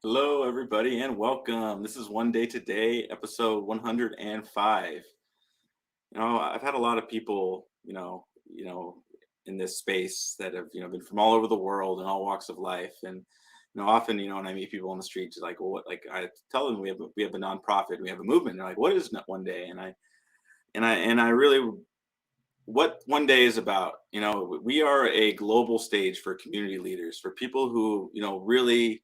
Hello, everybody, and welcome. This is One Day Today, episode 105. I've had a lot of people, in this space that have, been from all over the world and all walks of life. And, often, when I meet people on the street, it's like, well, what, like I tell them we have a nonprofit, we have a movement. They're like, what is One Day? And I really, what One Day is about, we are a global stage for community leaders, for people who, really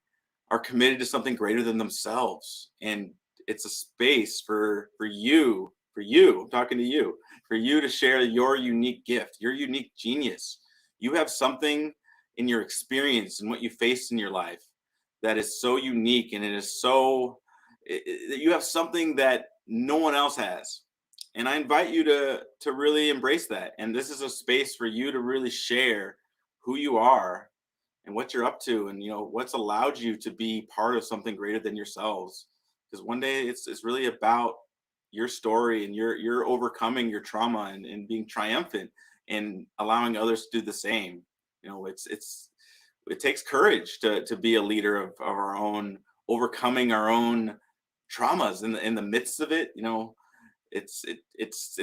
are committed to something greater than themselves. And it's a space for you, I'm talking to you, for you to share your unique gift, your unique genius. You have something in your experience and what you face in your life that is so unique, and it is so that you have something that no one else has. And I invite you to really embrace that. And this is a space for you to really share who you are and what you're up to, and what's allowed you to be part of something greater than yourselves. Because one day it's really about your story, and you're overcoming your trauma, and being triumphant and allowing others to do the same. It takes courage to be a leader of our own, overcoming our own traumas in the midst of it. It's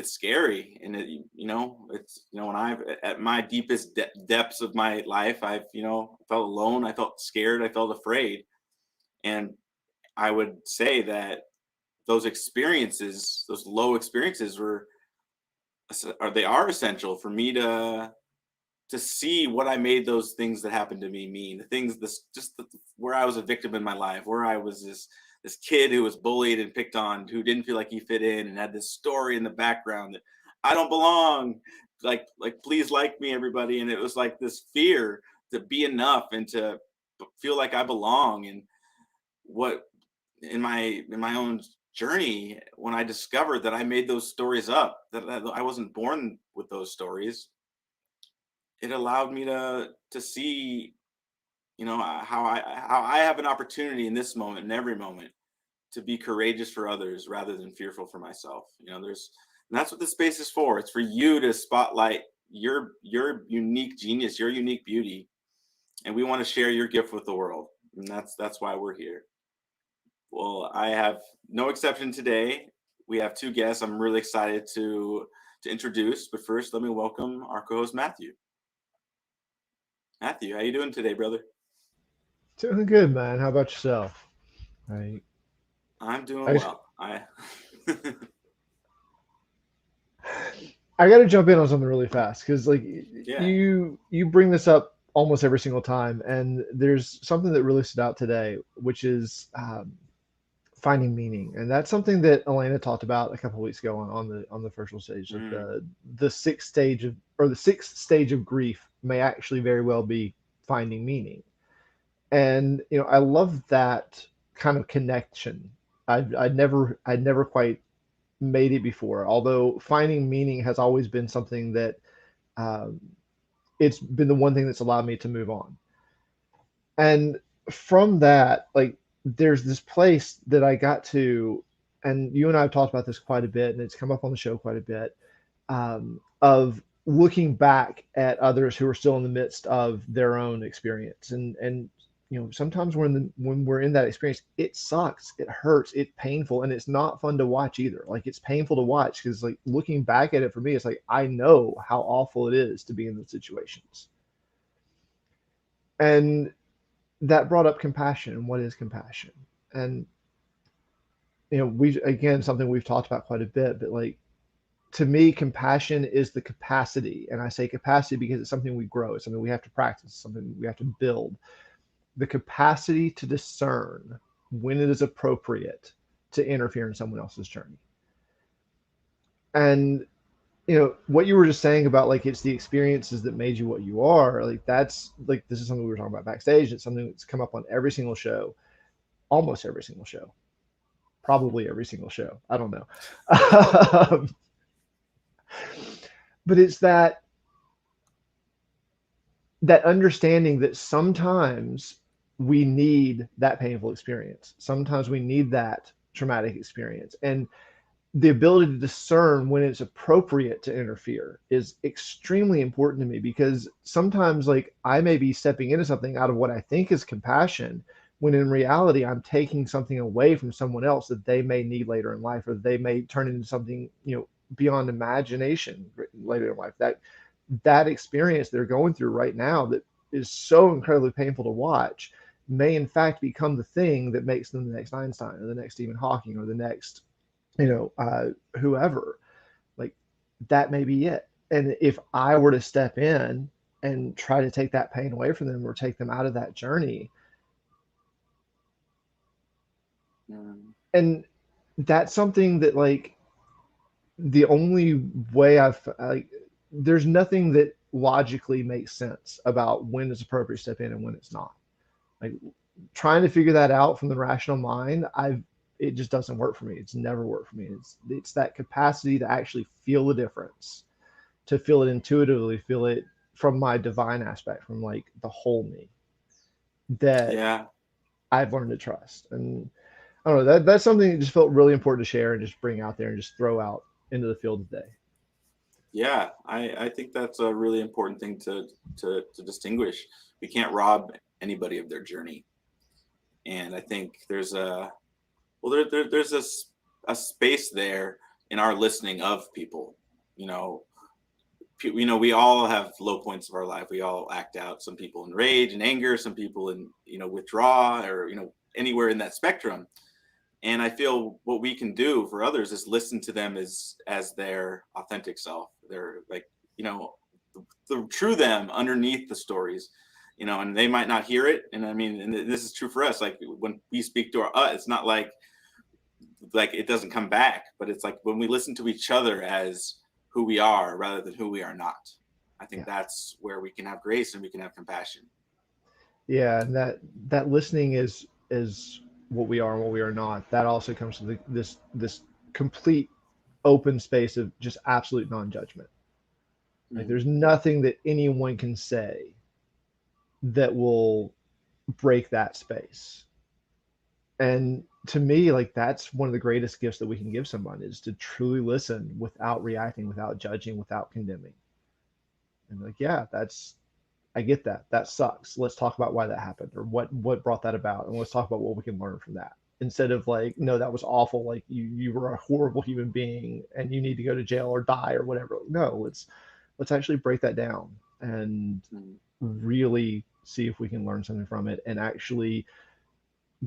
scary, and when I've at my deepest depths of my life, I've felt alone, I felt scared, I felt afraid. And I would say that those experiences, those low experiences, they are essential for me to see what I made those things that happened to me mean. The things, where I was a victim in my life, where I was this kid who was bullied and picked on, who didn't feel like he fit in, and had this story in the background that I don't belong. Like please like me, everybody. And it was like this fear to be enough and to feel like I belong. And what in my own journey, when I discovered that I made those stories up, that I wasn't born with those stories, it allowed me to see, how I have an opportunity in this moment, in every moment, to be courageous for others rather than fearful for myself. And that's what the space is for. It's for you to spotlight your unique genius, your unique beauty, and we want to share your gift with the world. And that's why we're here. Well, I have no exception today. We have two guests I'm really excited to introduce. But first, let me welcome our co-host Matthew. Matthew, how you doing today, brother? Doing good, man. How about yourself? I I'm doing I just well. I I got to jump in on something really fast because like yeah. you bring this up almost every single time, and there's something that really stood out today, which is finding meaning, and that's something that Elena talked about a couple of weeks ago on the virtual stage. Like Mm, the sixth stage of or the sixth stage of grief may actually very well be finding meaning, and I love that kind of connection. I'd never quite made it before. Although finding meaning has always been something that um, it's been the one thing that's allowed me to move on. And from that, like there's this place that I got to, and you and I have talked about this quite a bit, and it's come up on the show quite a bit, of looking back at others who are still in the midst of their own experience, and sometimes when we're in that experience, it sucks, it hurts, it's painful, and it's not fun to watch either. Like it's painful to watch because like looking back at it for me, it's like I know how awful it is to be in those situations. And that brought up compassion. And what is compassion? And we again something we've talked about quite a bit, but like to me, compassion is the capacity, and I say capacity because it's something we grow, it's something we have to practice, something we have to build, the capacity to discern when it is appropriate to interfere in someone else's journey. And what you were just saying about like it's the experiences that made you what you are, like that's like this is something we were talking about backstage. It's something that's come up on every single show, almost every single show, probably every single show, I don't know. um, but it's that understanding that sometimes we need that painful experience, sometimes we need that traumatic experience, and the ability to discern when it's appropriate to interfere is extremely important to me, because sometimes like I may be stepping into something out of what I think is compassion, when in reality I'm taking something away from someone else that they may need later in life, or they may turn into something, beyond imagination later in life. That experience they're going through right now that is so incredibly painful to watch may in fact become the thing that makes them the next Einstein or the next Stephen Hawking or the next, whoever. Like, that may be it. And if I were to step in and try to take that pain away from them or take them out of that journey, and that's something that, like, the only way there's nothing that logically makes sense about when it's appropriate to step in and when it's not. Like, trying to figure that out from the rational mind, it just doesn't work for me. It's never worked for me. It's that capacity to actually feel the difference, to feel it intuitively, feel it from my divine aspect, from like the whole me, that Yeah. I've learned to trust. And I don't know, that's something that just felt really important to share and just bring out there and just throw out into the field today. Yeah, I think that's a really important thing to distinguish. We can't rob anybody of their journey, and I think there's there's a space there in our listening of people. You know, we all have low points of our life. We all act out. Some people in rage and anger. Some people in withdraw, or anywhere in that spectrum. And I feel what we can do for others is listen to them as their authentic self. They're like, the true them underneath the stories, and they might not hear it. And I mean, and this is true for us. Like, when we speak to it's not like it doesn't come back, but it's like when we listen to each other as who we are rather than who we are not. I think that's where we can have grace and we can have compassion. Yeah, and that listening is what we are and what we are not. That also comes to this complete open space of just absolute non-judgment. Like, there's nothing that anyone can say that will break that space. And to me, like, that's one of the greatest gifts that we can give someone, is to truly listen without reacting, without judging, without condemning. And like, yeah, I get that. That sucks. Let's talk about why that happened, or what brought that about, and let's talk about what we can learn from that. Instead of like, no, that was awful. Like, you were a horrible human being and you need to go to jail or die or whatever. No, let's actually break that down and really see if we can learn something from it, and actually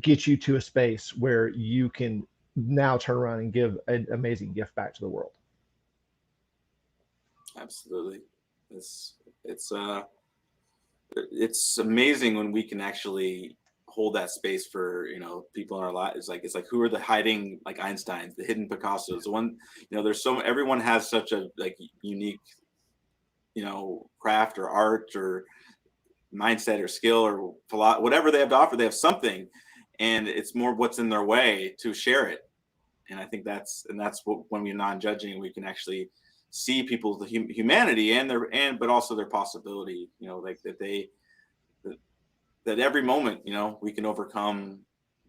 get you to a space where you can now turn around and give an amazing gift back to the world. Absolutely. It's amazing when we can actually hold that space for people in our lives. It's like who are the hiding, like, Einsteins, the hidden Picassos, the one, there's everyone has such a unique craft or art or mindset or skill or whatever they have to offer. They have something, and it's more what's in their way to share it. And I think that's what, when we're non-judging, we can actually see people's humanity but also their possibility, like that every moment, we can overcome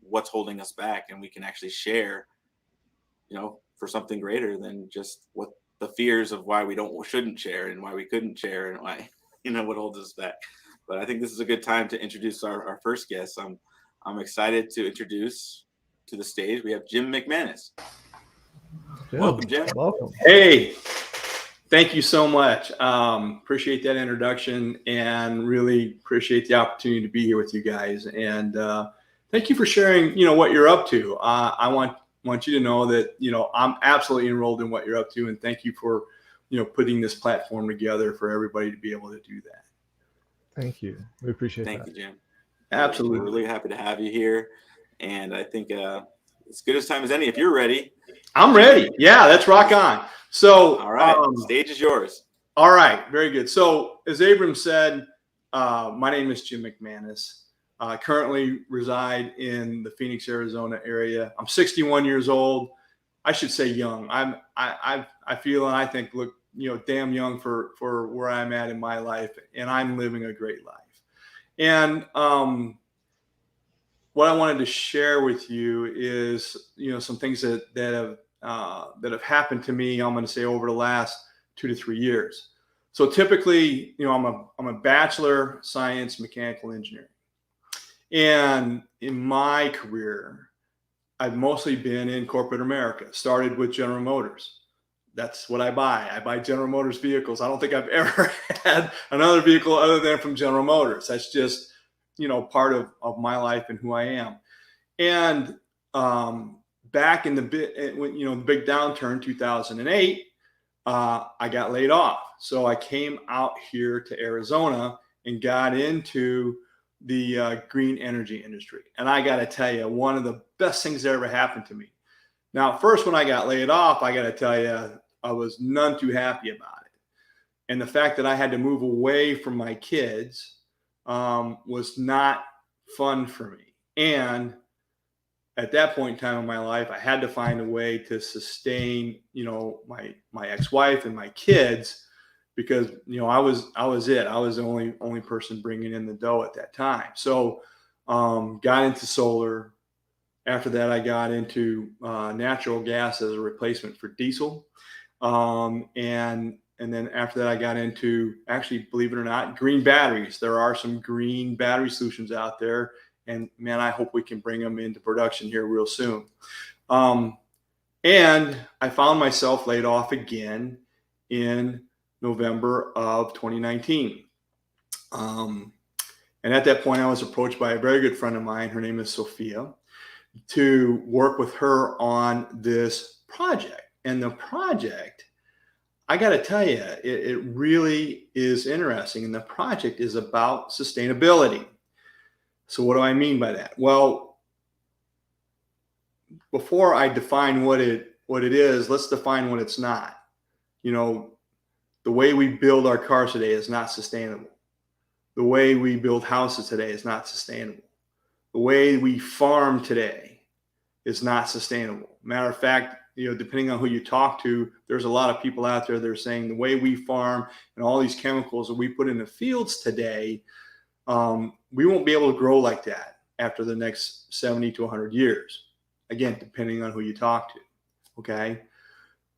what's holding us back, and we can actually share, for something greater than just what the fears of why we shouldn't share, and why we couldn't share, and why, what holds us back. But I think this is a good time to introduce our first guest. I'm excited to introduce to the stage. We have Jim McManus. Welcome, Jim. Welcome. Hey, thank you so much. Appreciate that introduction, and really appreciate the opportunity to be here with you guys. And thank you for sharing, what you're up to. I want you to know that, I'm absolutely enrolled in what you're up to, and thank you for, putting this platform together for everybody to be able to do that. Thank you. We appreciate that. Thank you, Jim. Absolutely. We're really happy to have you here. And I think as good as time as any, if you're ready. I'm ready. Yeah, let's rock on. So, all right, stage is yours. All right, very good. So, as Abram said, my name is Jim McManus. I currently reside in the Phoenix, Arizona area. I'm 61 years old. I should say young. I feel, and I think, look, damn young for where I'm at in my life, and I'm living a great life. And what I wanted to share with you is, some things that have happened to me, I'm going to say, over the last 2 to 3 years. So typically, I'm a bachelor of science, mechanical engineering. And in my career, I've mostly been in corporate America. Started with General Motors. That's what I buy. I buy General Motors vehicles. I don't think I've ever had another vehicle other than from General Motors. That's just, part of my life and who I am. And back in the big downturn, 2008, I got laid off. So I came out here to Arizona and got into the green energy industry. And I got to tell you, one of the best things that ever happened to me. Now, first, when I got laid off, I got to tell you, I was none too happy about it. And the fact that I had to move away from my kids was not fun for me. And at that point in time in my life, I had to find a way to sustain, my ex-wife and my kids, because I was the only person bringing in the dough at that time. So got into solar. After that, I got into natural gas as a replacement for diesel. And then after that, I got into, actually, believe it or not, green batteries. There are some green battery solutions out there. And man, I hope we can bring them into production here real soon. And I found myself laid off again in November of 2019. And at that point, I was approached by a very good friend of mine. Her name is Sophia, to work with her on this project. And the project, I got to tell you, it really is interesting. And the project is about sustainability. So what do I mean by that? Well, before I define what it is, let's define what it's not. The way we build our cars today is not sustainable. The way we build houses today is not sustainable. The way we farm today is not sustainable. Matter of fact, depending on who you talk to, there's a lot of people out there that are saying the way we farm and all these chemicals that we put in the fields today, we won't be able to grow like that after the next 70 to 100 years. Again, depending on who you talk to. Okay.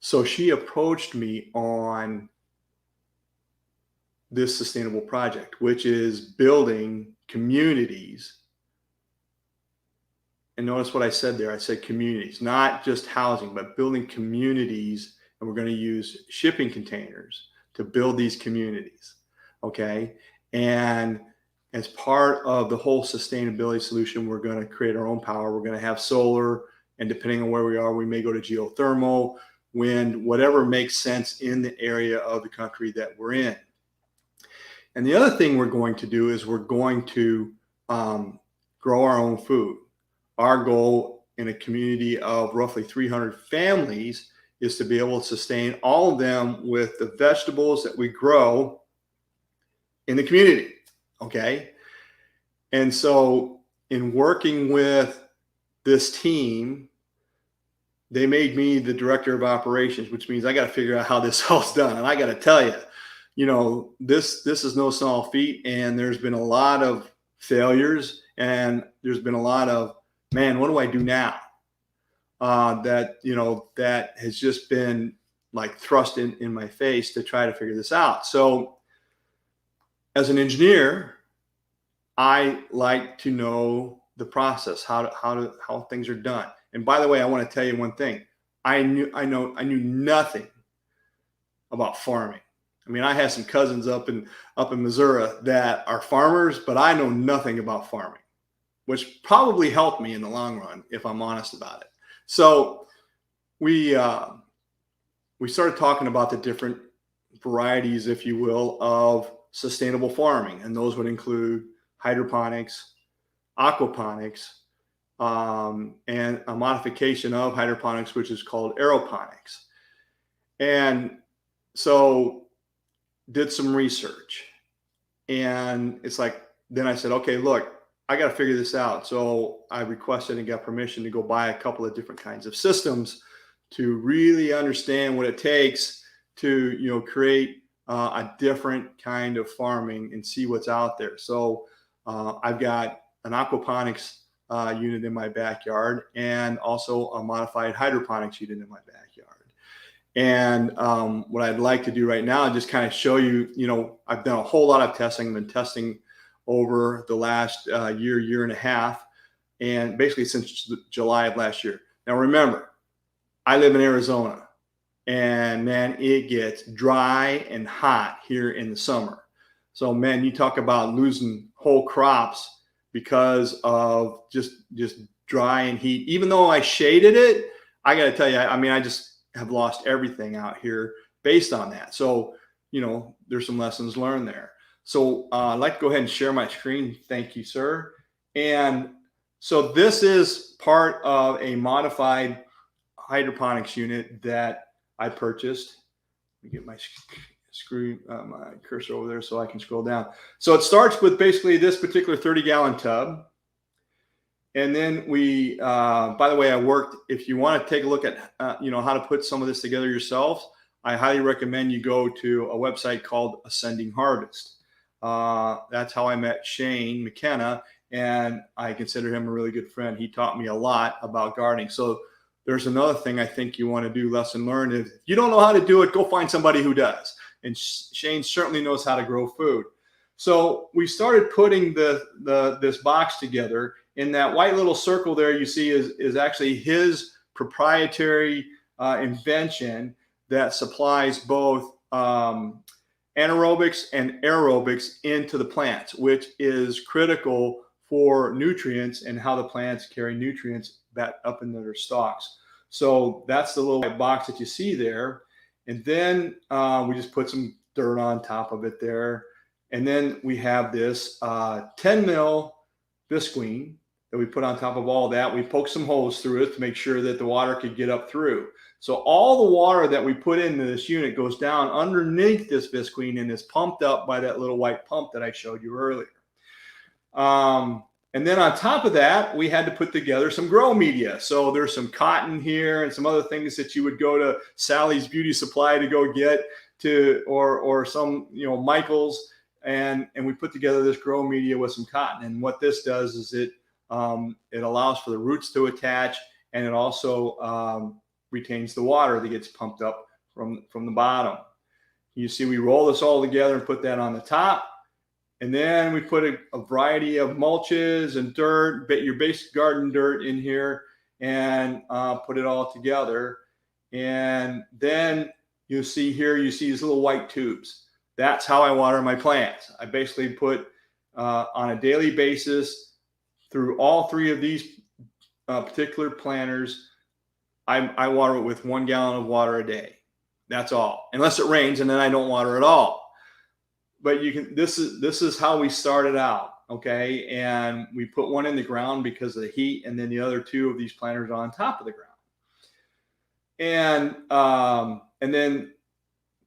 So she approached me on this sustainable project, which is building communities. And notice what I said there. I said communities, not just housing, but building communities. And we're going to use shipping containers to build these communities. Okay. And as part of the whole sustainability solution, we're going to create our own power. We're going to have solar, and depending on where we are, we may go to geothermal, wind, whatever makes sense in the area of the country that we're in. And the other thing we're going to do is we're going to grow our own food. Our goal in a community of roughly 300 families is to be able to sustain all of them with the vegetables that we grow in the community. Okay. And so in working with this team, they made me the director of operations, which means I got to figure out how this all's done. And I got to tell you, this is no small feat. And there's been a lot of failures, and there's been a lot of, man, what do I do now? That has just been like thrust in my face to try to figure this out. So as an engineer, I like to know the process, how things are done. And by the way, I want to tell you one thing. I knew nothing about farming. I mean, I have some cousins up in Missouri that are farmers, but I know nothing about farming, which probably helped me in the long run, if I'm honest about it. So we started talking about the different varieties, if you will, of sustainable farming, and those would include hydroponics, aquaponics, and a modification of hydroponics, which is called aeroponics. And so did some research, and it's like, then I said, okay, look, I got to figure this out. So I requested and got permission to go buy a couple of different kinds of systems to really understand what it takes to, create a different kind of farming and see what's out there. So I've got an aquaponics unit in my backyard, and also a modified hydroponics unit in my backyard. And what I'd like to do right now is just kind of show you, I've done a whole lot of testing. I've been testing over the last year and a half, and basically since July of last year. Now remember, I live in Arizona, and man, it gets dry and hot here in the summer. So man, you talk about losing whole crops because of just dry and heat. Even though I shaded it, I got to tell you, I mean, I just have lost everything out here based on that. So, there's some lessons learned there. So I'd like to go ahead and share my screen. Thank you, sir. And so this is part of a modified hydroponics unit that I purchased. Let me get my my cursor over there so I can scroll down. So it starts with basically this particular 30-gallon tub. And then we, by the way, if you want to take a look at, how to put some of this together yourself, I highly recommend you go to a website called Ascending Harvest. That's how I met Shane McKenna, and I consider him a really good friend. He taught me a lot about gardening. So there's another thing I think you want to do, lesson learned. If you don't know how to do it, go find somebody who does. And Shane certainly knows how to grow food. So we started putting this box together. In that white little circle there, you see is actually his proprietary invention that supplies both anaerobics and aerobics into the plants, which is critical for nutrients and how the plants carry nutrients back up into their stalks. So that's the little white box that you see there. And then we just put some dirt on top of it there. And then we have this 10 mil visqueen that we put on top of all that. We poked some holes through it to make sure that the water could get up through. So all the water that we put into this unit goes down underneath this visqueen and is pumped up by that little white pump that I showed you earlier. And then on top of that, we had to put together some grow media. So there's some cotton here and some other things that you would go to Sally's Beauty Supply to go get, or some, Michael's, and we put together this grow media with some cotton. And what this does is it allows for the roots to attach, and it also retains the water that gets pumped up from the bottom. You see, we roll this all together and put that on the top. And then we put a variety of mulches and dirt, your basic garden dirt in here, and put it all together. And then you see these little white tubes. That's how I water my plants. I basically put on a daily basis through all three of these particular planters. I water it with 1 gallon of water a day. That's all, unless it rains, and then I don't water at all. But this is how we started out, okay? And we put one in the ground because of the heat, and then the other two of these planters on top of the ground. And then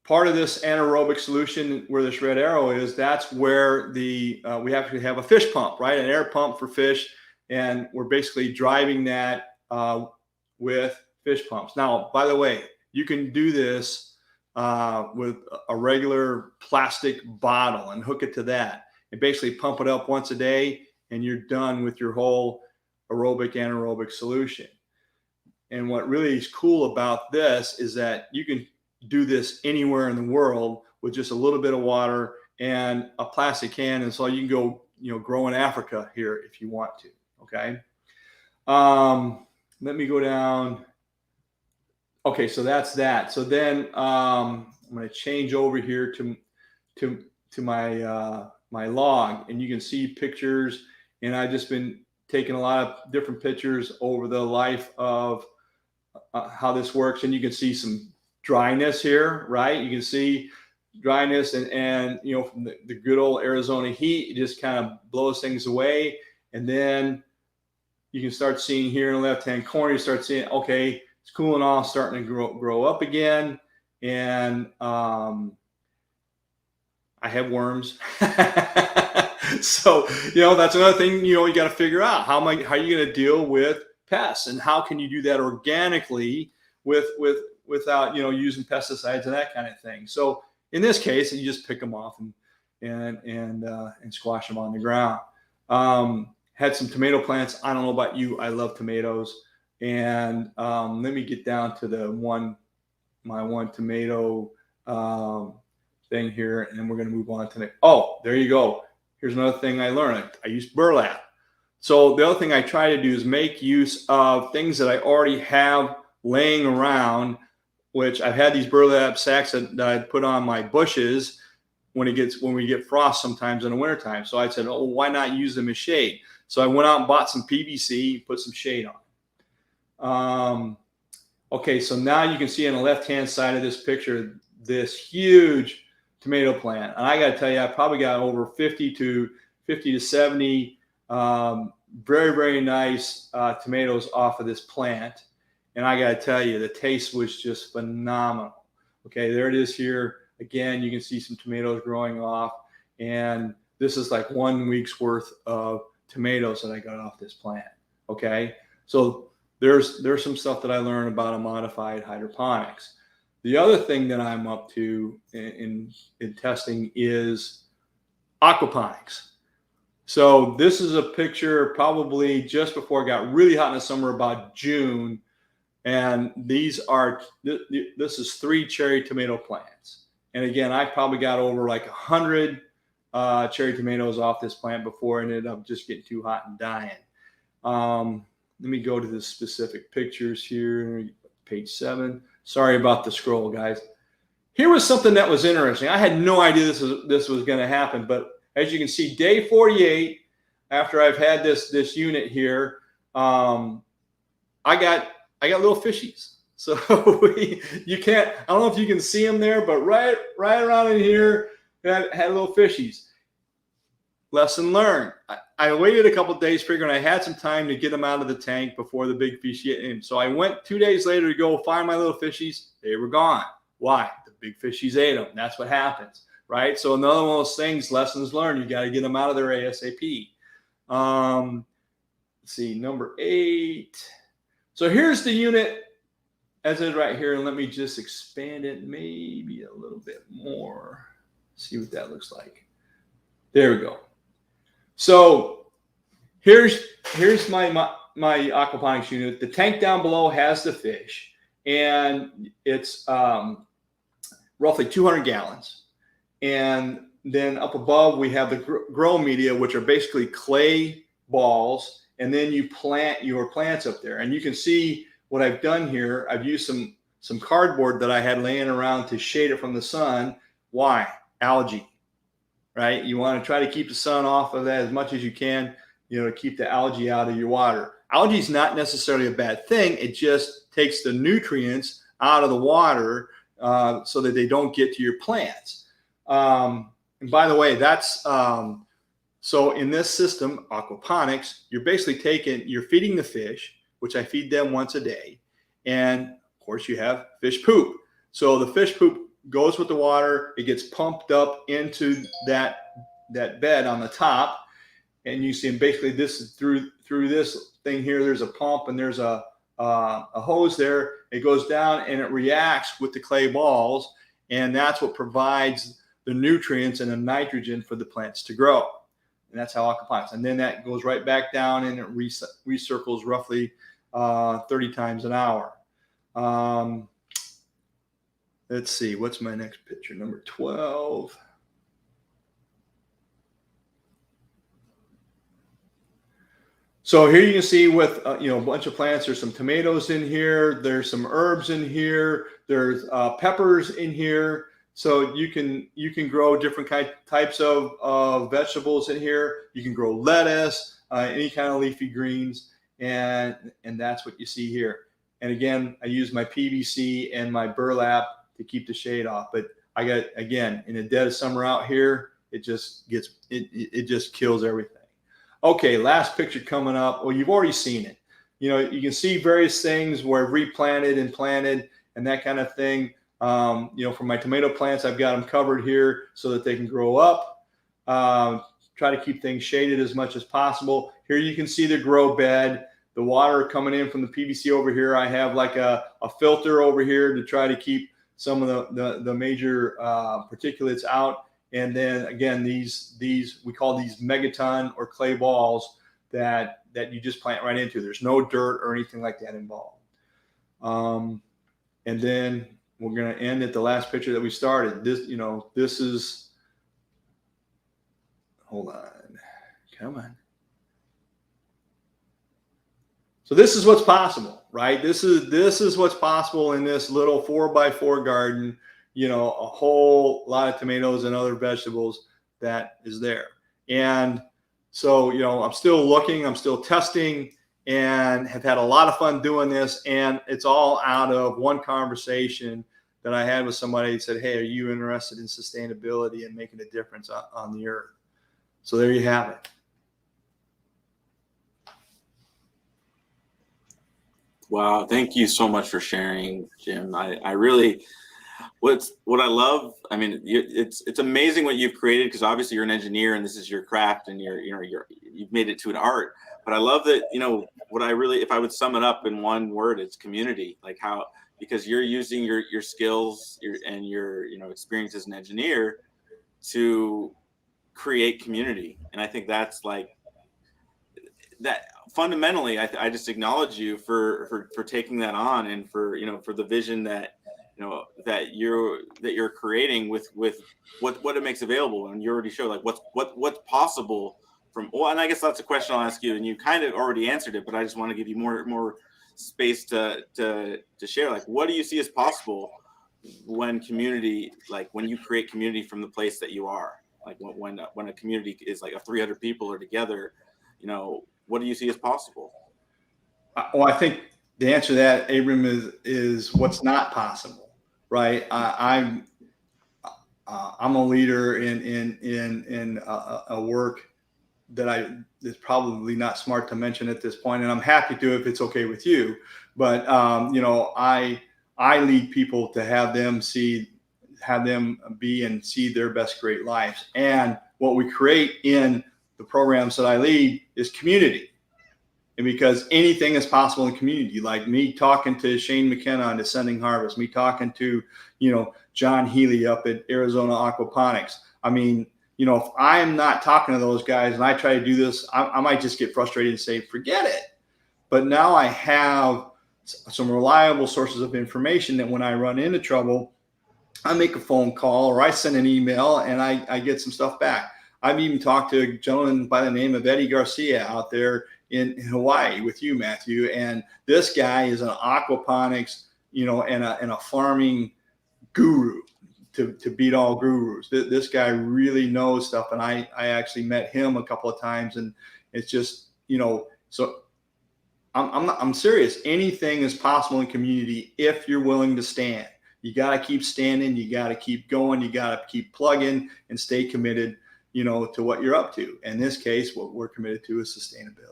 part of this anaerobic solution, where this red arrow is, that's where we actually have a fish pump, right? An air pump for fish, and we're basically driving that with fish pumps. Now, by the way, you can do this with a regular plastic bottle and hook it to that and basically pump it up once a day, and you're done with your whole anaerobic solution. And what really is cool about this is that you can do this anywhere in the world with just a little bit of water and a plastic can, and so you can go grow in Africa here if you want to. Okay, let me go down. Okay, so that's that. So then I'm going to change over here to my my log, and you can see pictures. And I've just been taking a lot of different pictures over the life of how this works. And you can see some dryness here, right? You can see dryness, and from the good old Arizona heat, it just kind of blows things away. And then you can start seeing here in the left-hand corner, you start seeing, okay, it's cooling off, starting to grow up again. And I have worms. So, that's another thing, you got to figure out how are you going to deal with pests, and how can you do that organically without, using pesticides and that kind of thing. So in this case, you just pick them off and squash them on the ground. Had some tomato plants. I don't know about you, I love tomatoes. And let me get down to my one tomato thing here, and then we're going to move on to oh, there you go. Here's another thing I learned. I use burlap. So the other thing I try to do is make use of things that I already have laying around, which I've had these burlap sacks that I put on my bushes when we get frost sometimes in the wintertime. So I said, oh, why not use them as shade? So I went out and bought some PVC, put some shade on. Okay, so now you can see on the left-hand side of this picture, this huge tomato plant. And I got to tell you, I probably got over 50 to 70 very, very nice tomatoes off of this plant. And I got to tell you, the taste was just phenomenal. Okay, there it is here. Again, you can see some tomatoes growing off. And this is like 1 week's worth of tomatoes that I got off this plant. Okay, so there's some stuff that I learned about a modified hydroponics. The other thing that I'm up to in testing is aquaponics. So this is a picture probably just before it got really hot in the summer, about June. And this is 3 cherry tomato plants. And again, I probably got over like 100 cherry tomatoes off this plant before it ended up just getting too hot and dying. Let me go to the specific pictures here, page 7. Sorry about the scroll, guys. Here was something that was interesting. I had no idea this was going to happen, but as you can see, day 48, after I've had this unit here, I got little fishies. So you can't, I don't know if you can see them there, but right around in here, had little fishies. Lesson learned. I waited a couple of days figuring I had some time to get them out of the tank before the big fish hit in. So I went 2 days later to go find my little fishies. They were gone. Why? The big fishies ate them. That's what happens, right? So another one of those things, lessons learned. You got to get them out of there ASAP. Let's see, number 8. So here's the unit as it is right here. And let me just expand it maybe a little bit more. See what that looks like. There we go. So here's my aquaponics unit. The tank down below has the fish, and it's roughly 200 gallons. And then up above we have the grow media, which are basically clay balls, and then you plant your plants up there. And you can see what I've done here. I've used some cardboard that I had laying around to shade it from the sun. Why? Algae. Right? You want to try to keep the sun off of that as much as you can, to keep the algae out of your water. Algae is not necessarily a bad thing. It just takes the nutrients out of the water so that they don't get to your plants. And by the way, that's so in this system, aquaponics, you're feeding the fish, which I feed them once a day. And of course you have fish poop. So the fish poop goes with the water. It gets pumped up into that bed on the top, and you see basically this is through this thing here. There's a pump and there's a hose there. It goes down and it reacts with the clay balls, and that's what provides the nutrients and the nitrogen for the plants to grow. And that's how aquaponics. And then that goes right back down and it recircles roughly 30 times an hour. Let's see, what's my next picture? Number 12. So here you can see with a bunch of plants. There's some tomatoes in here. There's some herbs in here. There's peppers in here. So you can grow different types of vegetables in here. You can grow lettuce, any kind of leafy greens, and that's what you see here. And again, I use my PVC and my burlap to keep the shade off. But I got, again, in the dead of summer out here, it just kills everything. Okay, last picture coming up. Well, you've already seen it. You can see various things where I've replanted and planted and that kind of thing. For my tomato plants, I've got them covered here so that they can grow up. Try to keep things shaded as much as possible. Here you can see the grow bed. The water coming in from the PVC over here. I have like a filter over here to try to keep some of the major particulates out. And then again, these we call these megaton or clay balls that you just plant right into. There's no dirt or anything like that involved. And then we're going to end at the last picture that we started. This is, hold on. Come on. So this is what's possible, right? This is what's possible in this little 4x4 garden, you know, a whole lot of tomatoes and other vegetables that is there. And so, you know, I'm still looking, I'm still testing, and have had a lot of fun doing this. And it's all out of one conversation that I had with somebody that said, hey, are you interested in sustainability and making a difference on the earth? So there you have it. Wow, thank you so much for sharing, Jim. I really, what I love, I mean, it's amazing what you've created, because obviously you're an engineer and this is your craft, and you've made it to an art. But I love that, you know, what I really, if I would sum it up in one word, it's community. Like how, because you're using your skills and your, you know, experience as an engineer to create community. And I think that's like, that fundamentally, I just acknowledge you for taking that on, and for, you know, for the vision that, you know, that you're creating with what it makes available. And you already show like what's possible from, well, and I guess that's a question I'll ask you, and you kind of already answered it, but I just want to give you more space to share. Like, what do you see as possible when community, like when you create community from the place that you are, like when a community is like 300 people are together, you know, what do you see as possible? Well, I think the answer to that, Abram, is what's not possible, right? I'm a leader in a work that is probably not smart to mention at this point, and I'm happy to if it's okay with you. But you know, I lead people to have them be and see their best great lives. And what we create in the programs that I lead is community. And because anything is possible in community, like me talking to Shane McKenna on Descending Harvest, me talking to, you know, John Healy up at Arizona Aquaponics. I mean, you know, if I'm not talking to those guys and I try to do this, I might just get frustrated and say, forget it. But now I have some reliable sources of information that when I run into trouble, I make a phone call or I send an email and I get some stuff back. I've even talked to a gentleman by the name of Eddie Garcia out there in Hawaii with you, Matthew. And this guy is an aquaponics, you know, and a farming guru to beat all gurus. This guy really knows stuff. And I actually met him a couple of times, and it's just, you know, so I'm serious. Anything is possible in community if you're willing to stand. You got to keep standing. You got to keep going. You got to keep plugging and stay committed, you know, to what you're up to. In this case, what we're committed to is sustainability.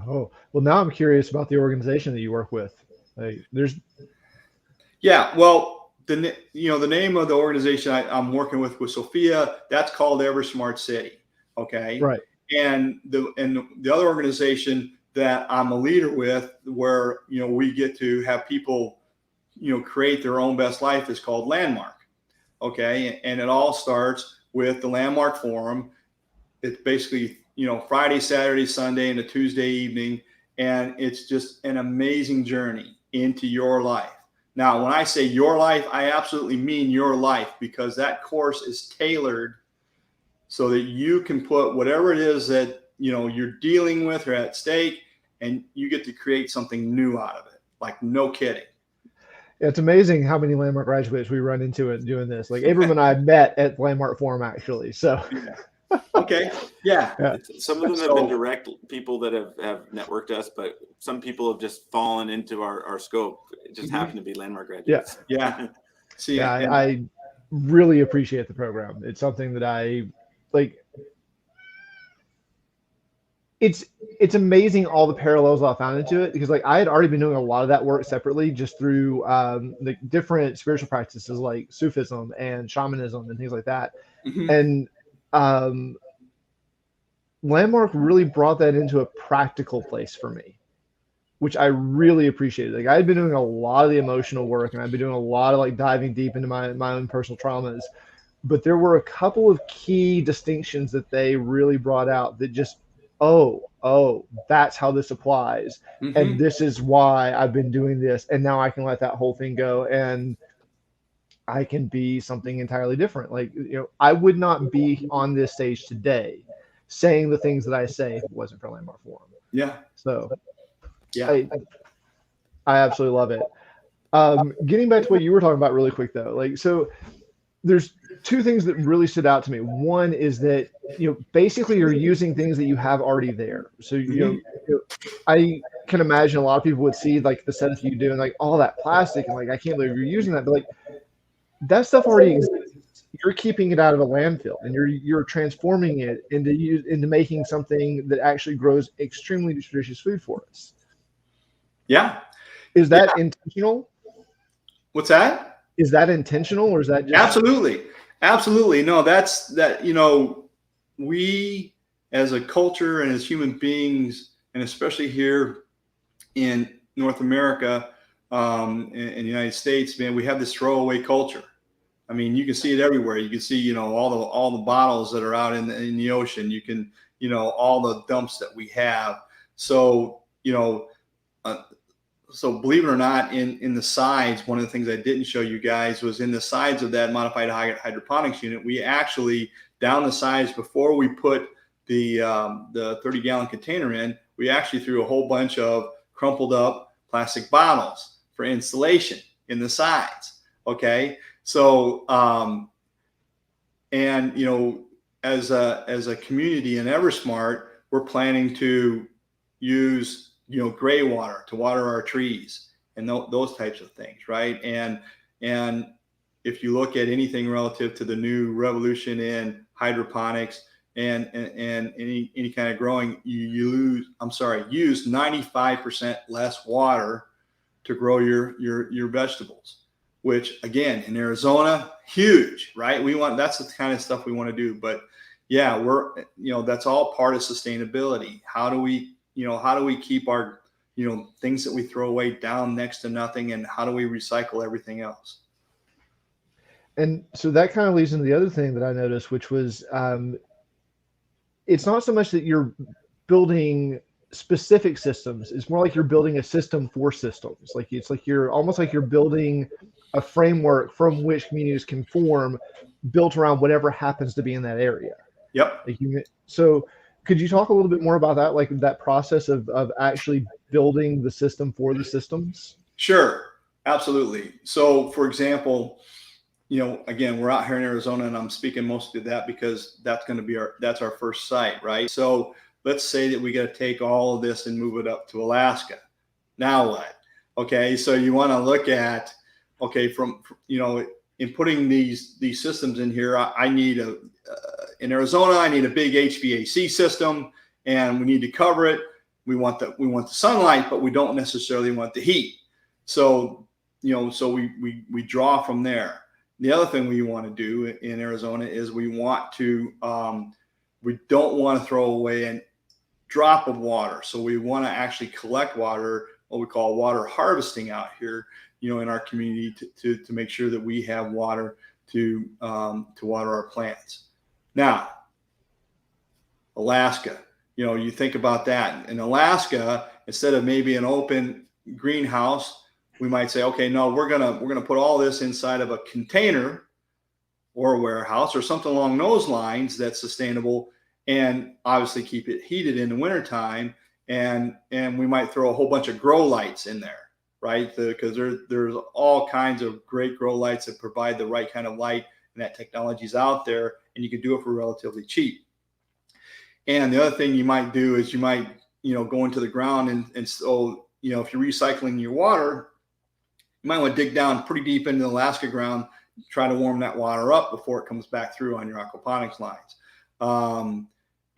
Oh, well, now I'm curious about the organization that you work with. Like, yeah, well, the name of the organization I'm working with Sophia, that's called Ever Smart City. Okay. Right. And the other organization that I'm a leader with, where, you know, we get to have people, you know, create their own best life, is called Landmark. Okay. And it all starts with the Landmark Forum. It's basically, you know, Friday, Saturday, Sunday, and a Tuesday evening. And it's just an amazing journey into your life. Now, when I say your life, I absolutely mean your life, because that course is tailored so that you can put whatever it is that, you know, you're dealing with or at stake, and you get to create something new out of it. Like, no kidding. It's amazing how many Landmark graduates we run into it doing this. Like, Abram and I met at Landmark Forum, actually. So. Yeah. Okay. Yeah. Some of them have been direct people that have networked us, but some people have just fallen into our scope. It just happened to be Landmark graduates. Yeah. See, yeah, I really appreciate the program. It's something that I like. It's amazing all the parallels I found into it, because like I had already been doing a lot of that work separately, just through the different spiritual practices like Sufism and shamanism and things like that. And Landmark really brought that into a practical place for me, which I really appreciated. Like, I had been doing a lot of the emotional work, and I've been doing a lot of like diving deep into my own personal traumas, but there were a couple of key distinctions that they really brought out that just, oh, that's how this applies. And this is why I've been doing this. And now I can let that whole thing go, and I can be something entirely different. Like, you know, I would not be on this stage today saying the things that I say if it wasn't for Landmark Forum. Yeah. So Yeah. I absolutely love it. Getting back to what you were talking about really quick though, like, so there's two things that really stood out to me. One is that, basically you're using things that you have already there. So, I can imagine a lot of people would see like the setup you do and like all that plastic and like, I can't believe you're using that, but like that stuff already exists. You're keeping it out of a landfill and you're transforming it into making something that actually grows extremely nutritious food for us. Yeah. Is that intentional? What's that? Is that intentional, or is that just Absolutely. No, that's that, we as a culture and as human beings, and especially here in North America, in the United States, man, we have this throwaway culture. I mean, you can see it everywhere. You can see, all the bottles that are out in the ocean. You can, all the dumps that we have. So, so believe it or not, in the sides, one of the things I didn't show you guys was in the sides of that modified hydroponics unit, we actually, down the sides, before we put the 30-gallon container in, we actually threw a whole bunch of crumpled up plastic bottles for installation in the sides. Okay. So, and, as a community in Eversmart, we're planning to use, gray water to water our trees and those types of things. Right. And if you look at anything relative to the new revolution in hydroponics and any kind of growing, you use 95% less water to grow your vegetables, which again, in Arizona, huge, right? That's the kind of stuff we want to do. But yeah, that's all part of sustainability. How do we keep our, things that we throw away down next to nothing, and how do we recycle everything else? And so that kind of leads into the other thing that I noticed, which was, it's not so much that you're building specific systems. It's more like you're building a system for systems. Like it's like you're almost like you're building a framework from which communities can form, built around whatever happens to be in that area. Yep. So could you talk a little bit more about that, like that process of actually building the system for the systems? Sure, absolutely. So for example, again, we're out here in Arizona, and I'm speaking mostly to that because that's going to be that's our first site, right? So let's say that we got to take all of this and move it up to Alaska. Now what? Okay, so you want to look at, okay, from in putting these systems in here, I need in Arizona, I need a big HVAC system, and we need to cover it. We want the sunlight, but we don't necessarily want the heat. So so we draw from there. The other thing we want to do in Arizona is we don't want to throw away a drop of water. So we want to actually collect water, what we call water harvesting out here, in our community to make sure that we have water to water our plants. Now, Alaska, you think about that. In Alaska, instead of maybe an open greenhouse, we might say, okay, no, we're gonna put all this inside of a container or a warehouse or something along those lines that's sustainable, and obviously keep it heated in the wintertime. And we might throw a whole bunch of grow lights in there, right? Because there's all kinds of great grow lights that provide the right kind of light, and that technology is out there, and you can do it for relatively cheap. And the other thing you might do is you might go into the ground, and so if you're recycling your water, you might want to dig down pretty deep into the Alaska ground, try to warm that water up before it comes back through on your aquaponics lines.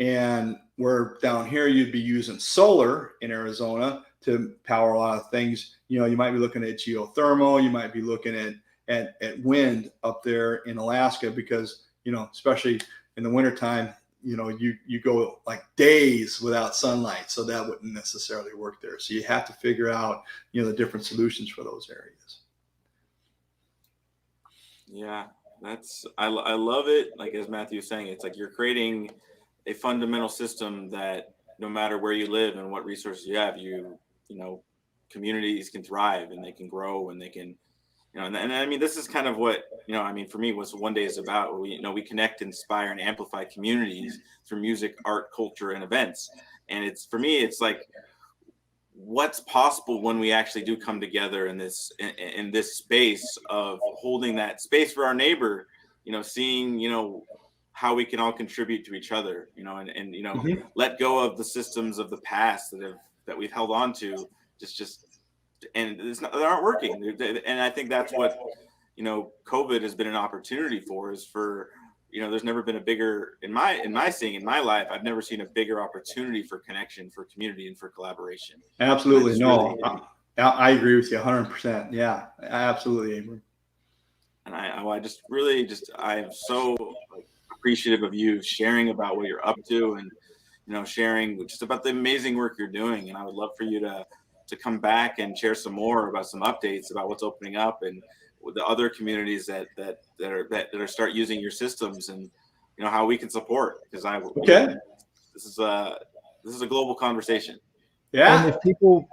And where down here you'd be using solar in Arizona to power a lot of things. You might be looking at geothermal. You might be looking at wind up there in Alaska because, especially in the wintertime, you go like days without sunlight. So that wouldn't necessarily work there. So you have to figure out, the different solutions for those areas. Yeah, I love it. Like, as Matthew was saying, it's like you're creating a fundamental system that no matter where you live and what resources you have, communities can thrive and they can grow and they can And I mean, this is kind of what, I mean, for me, what One Day is about. We connect, inspire, and amplify communities through music, art, culture, and events. And for me, it's like, what's possible when we actually do come together in this space of holding that space for our neighbor, seeing, how we can all contribute to each other, and let go of the systems of the past that we've held on to, just and they aren't working. And I think that's what, COVID has been an opportunity for, there's never been a bigger, in my seeing, in my life, I've never seen a bigger opportunity for connection, for community, and for collaboration. Absolutely. No, I agree with you 100%. Yeah, absolutely, Abram. And I'm so appreciative of you sharing about what you're up to, and, sharing just about the amazing work you're doing. And I would love for you to come back and share some more about some updates about what's opening up, and with the other communities that are start using your systems, and how we can support, because this is a global conversation. Yeah. And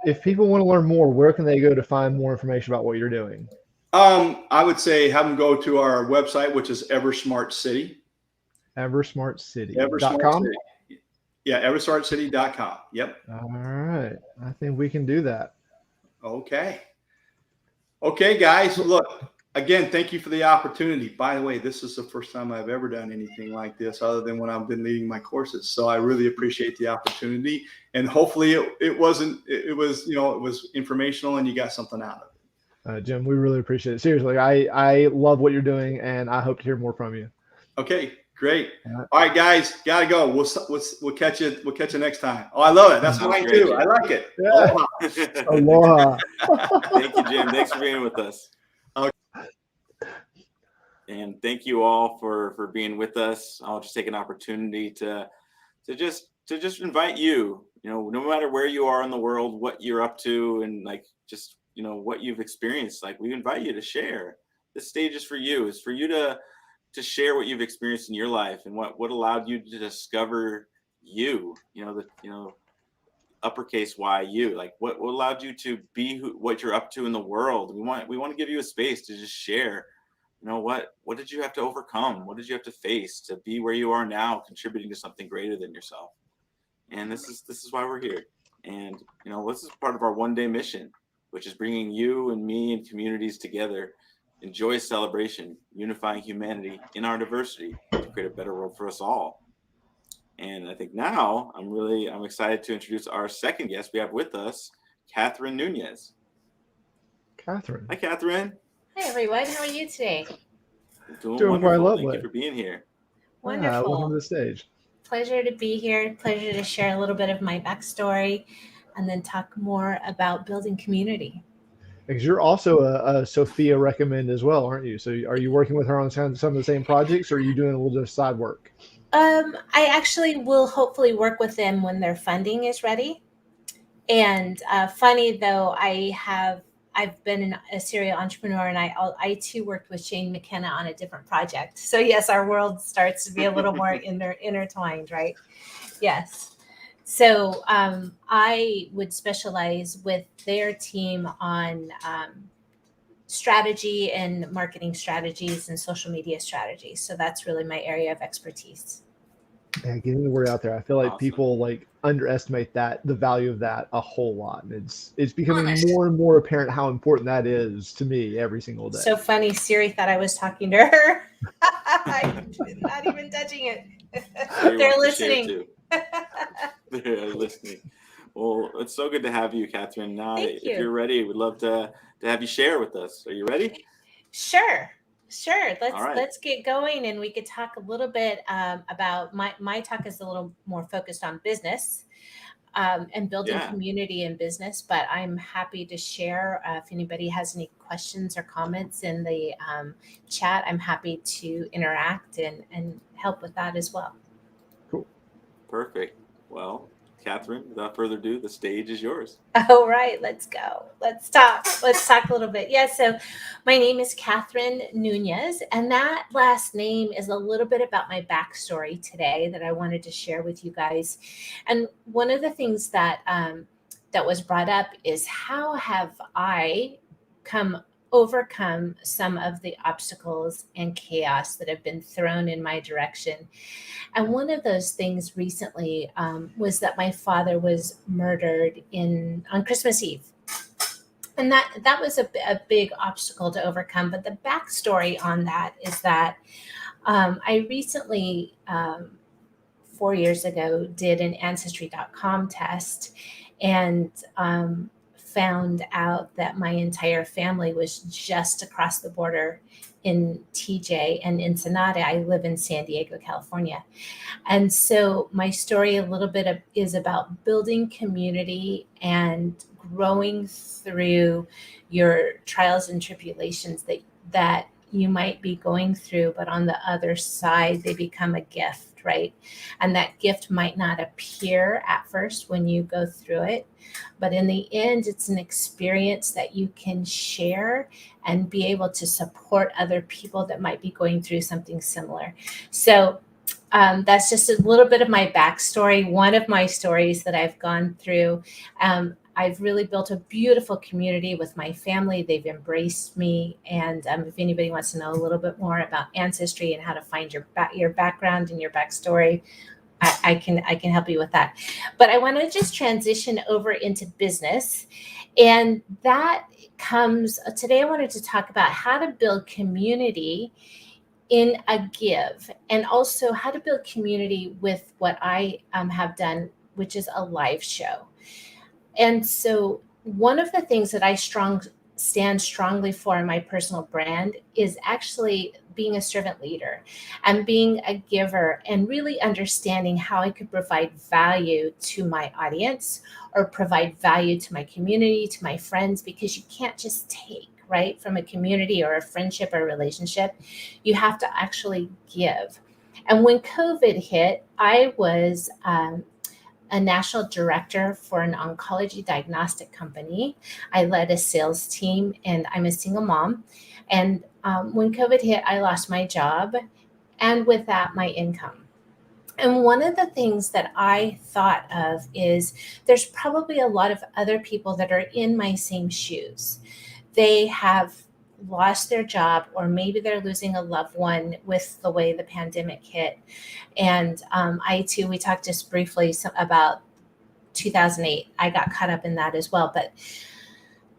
if people want to learn more, where can they go to find more information about what you're doing? I would say have them go to our website, which is EverSmartCity. EverSmartCity.com. Yeah, EverSmartCity.com. Yep. All right. I think we can do that. Okay, guys. Look, again, thank you for the opportunity. By the way, this is the first time I've ever done anything like this, other than when I've been leading my courses. So I really appreciate the opportunity, and hopefully it was informational and you got something out of it. Jim, we really appreciate it. Seriously, I love what you're doing, and I hope to hear more from you. Okay, great. All right, guys, gotta go. We'll catch you. We'll catch you next time. Oh, I love it. That's mine too. I like it. Yeah. Aloha. Thank you, Jim. Thanks for being with us. Okay. And thank you all for being with us. I'll just take an opportunity to just invite you. No matter where you are in the world, what you're up to, and just what you've experienced, we invite you to share. This stage is for you. It's for you to share what you've experienced in your life, and what allowed you to discover you, uppercase Y you, what allowed you to be what you're up to in the world. We want to give you a space to just share, what did you have to overcome? What did you have to face to be where you are now, contributing to something greater than yourself? And this is why we're here. And, this is part of our one-day mission, which is bringing you and me and communities together in joyous celebration, unifying humanity in our diversity to create a better world for us all. And I think now I'm excited to introduce our second guest. We have with us Kathryn Nuñez. Kathryn. Hi, Kathryn. Hi, everyone. How are you today? Doing wonderful. Thank you for being here. Wonderful. Welcome to the stage. Pleasure to be here. Pleasure to share a little bit of my backstory, and then talk more about building community. Because you're also a Sophia recommend as well, aren't you? So are you working with her on some of the same projects, or are you doing a little bit of side work? I actually will hopefully work with them when their funding is ready. And funny though, I've been a serial entrepreneur, and I too worked with Shane McKenna on a different project. So yes, our world starts to be a little more intertwined, right? Yes. So I would specialize with their team on strategy and marketing strategies and social media strategies. So that's really my area of expertise. Yeah, getting the word out there. I feel like people underestimate the value of that a whole lot. And it's becoming more and more apparent how important that is to me every single day. So funny, Siri thought I was talking to her. I'm not even touching it. They're listening. They're listening. Well, it's so good to have you, Kathryn. Now, Thank you. If you're ready, we'd love to have you share with us. Are you ready? Sure. Let's get going, and we could talk a little bit about my talk is a little more focused on business and building community in business, but I'm happy to share if anybody has any questions or comments in the chat. I'm happy to interact and help with that as well. Cool. Perfect. Well, Kathryn, without further ado, the stage is yours. All right, let's go. Let's talk a little bit. Yeah, so my name is Kathryn Nuñez, and that last name is a little bit about my backstory today that I wanted to share with you guys. And one of the things that was brought up is how have I come overcome some of the obstacles and chaos that have been thrown in my direction. And one of those things recently was that my father was murdered on Christmas Eve. And that was a big obstacle to overcome. But the backstory on that is that I recently, 4 years ago, did an Ancestry.com test and found out that my entire family was just across the border in TJ and Ensenada. I live in San Diego, California. And so my story a little bit is about building community and growing through your trials and tribulations that you might be going through, but on the other side, they become a gift, right? And that gift might not appear at first when you go through it, but in the end, it's an experience that you can share and be able to support other people that might be going through something similar. So that's just a little bit of my backstory. One of my stories that I've gone through. I've really built a beautiful community with my family. They've embraced me. And if anybody wants to know a little bit more about Ancestry and how to find your background and your backstory, I can help you with that. But I want to just transition over into business. And that comes today. I wanted to talk about how to build community in a give, and also how to build community with what I have done, which is a live show. And so one of the things that I stand strongly for in my personal brand is actually being a servant leader and being a giver and really understanding how I could provide value to my audience or provide value to my community, to my friends, because you can't just take, right, from a community or a friendship or a relationship. You have to actually give. And when COVID hit, I was a national director for an oncology diagnostic company. I led a sales team, and I'm a single mom. And when COVID hit, I lost my job, and with that, my income. And one of the things that I thought of is there's probably a lot of other people that are in my same shoes. They have lost their job, or maybe they're losing a loved one with the way the pandemic hit. And I too, we talked just briefly about 2008. I got caught up in that as well. But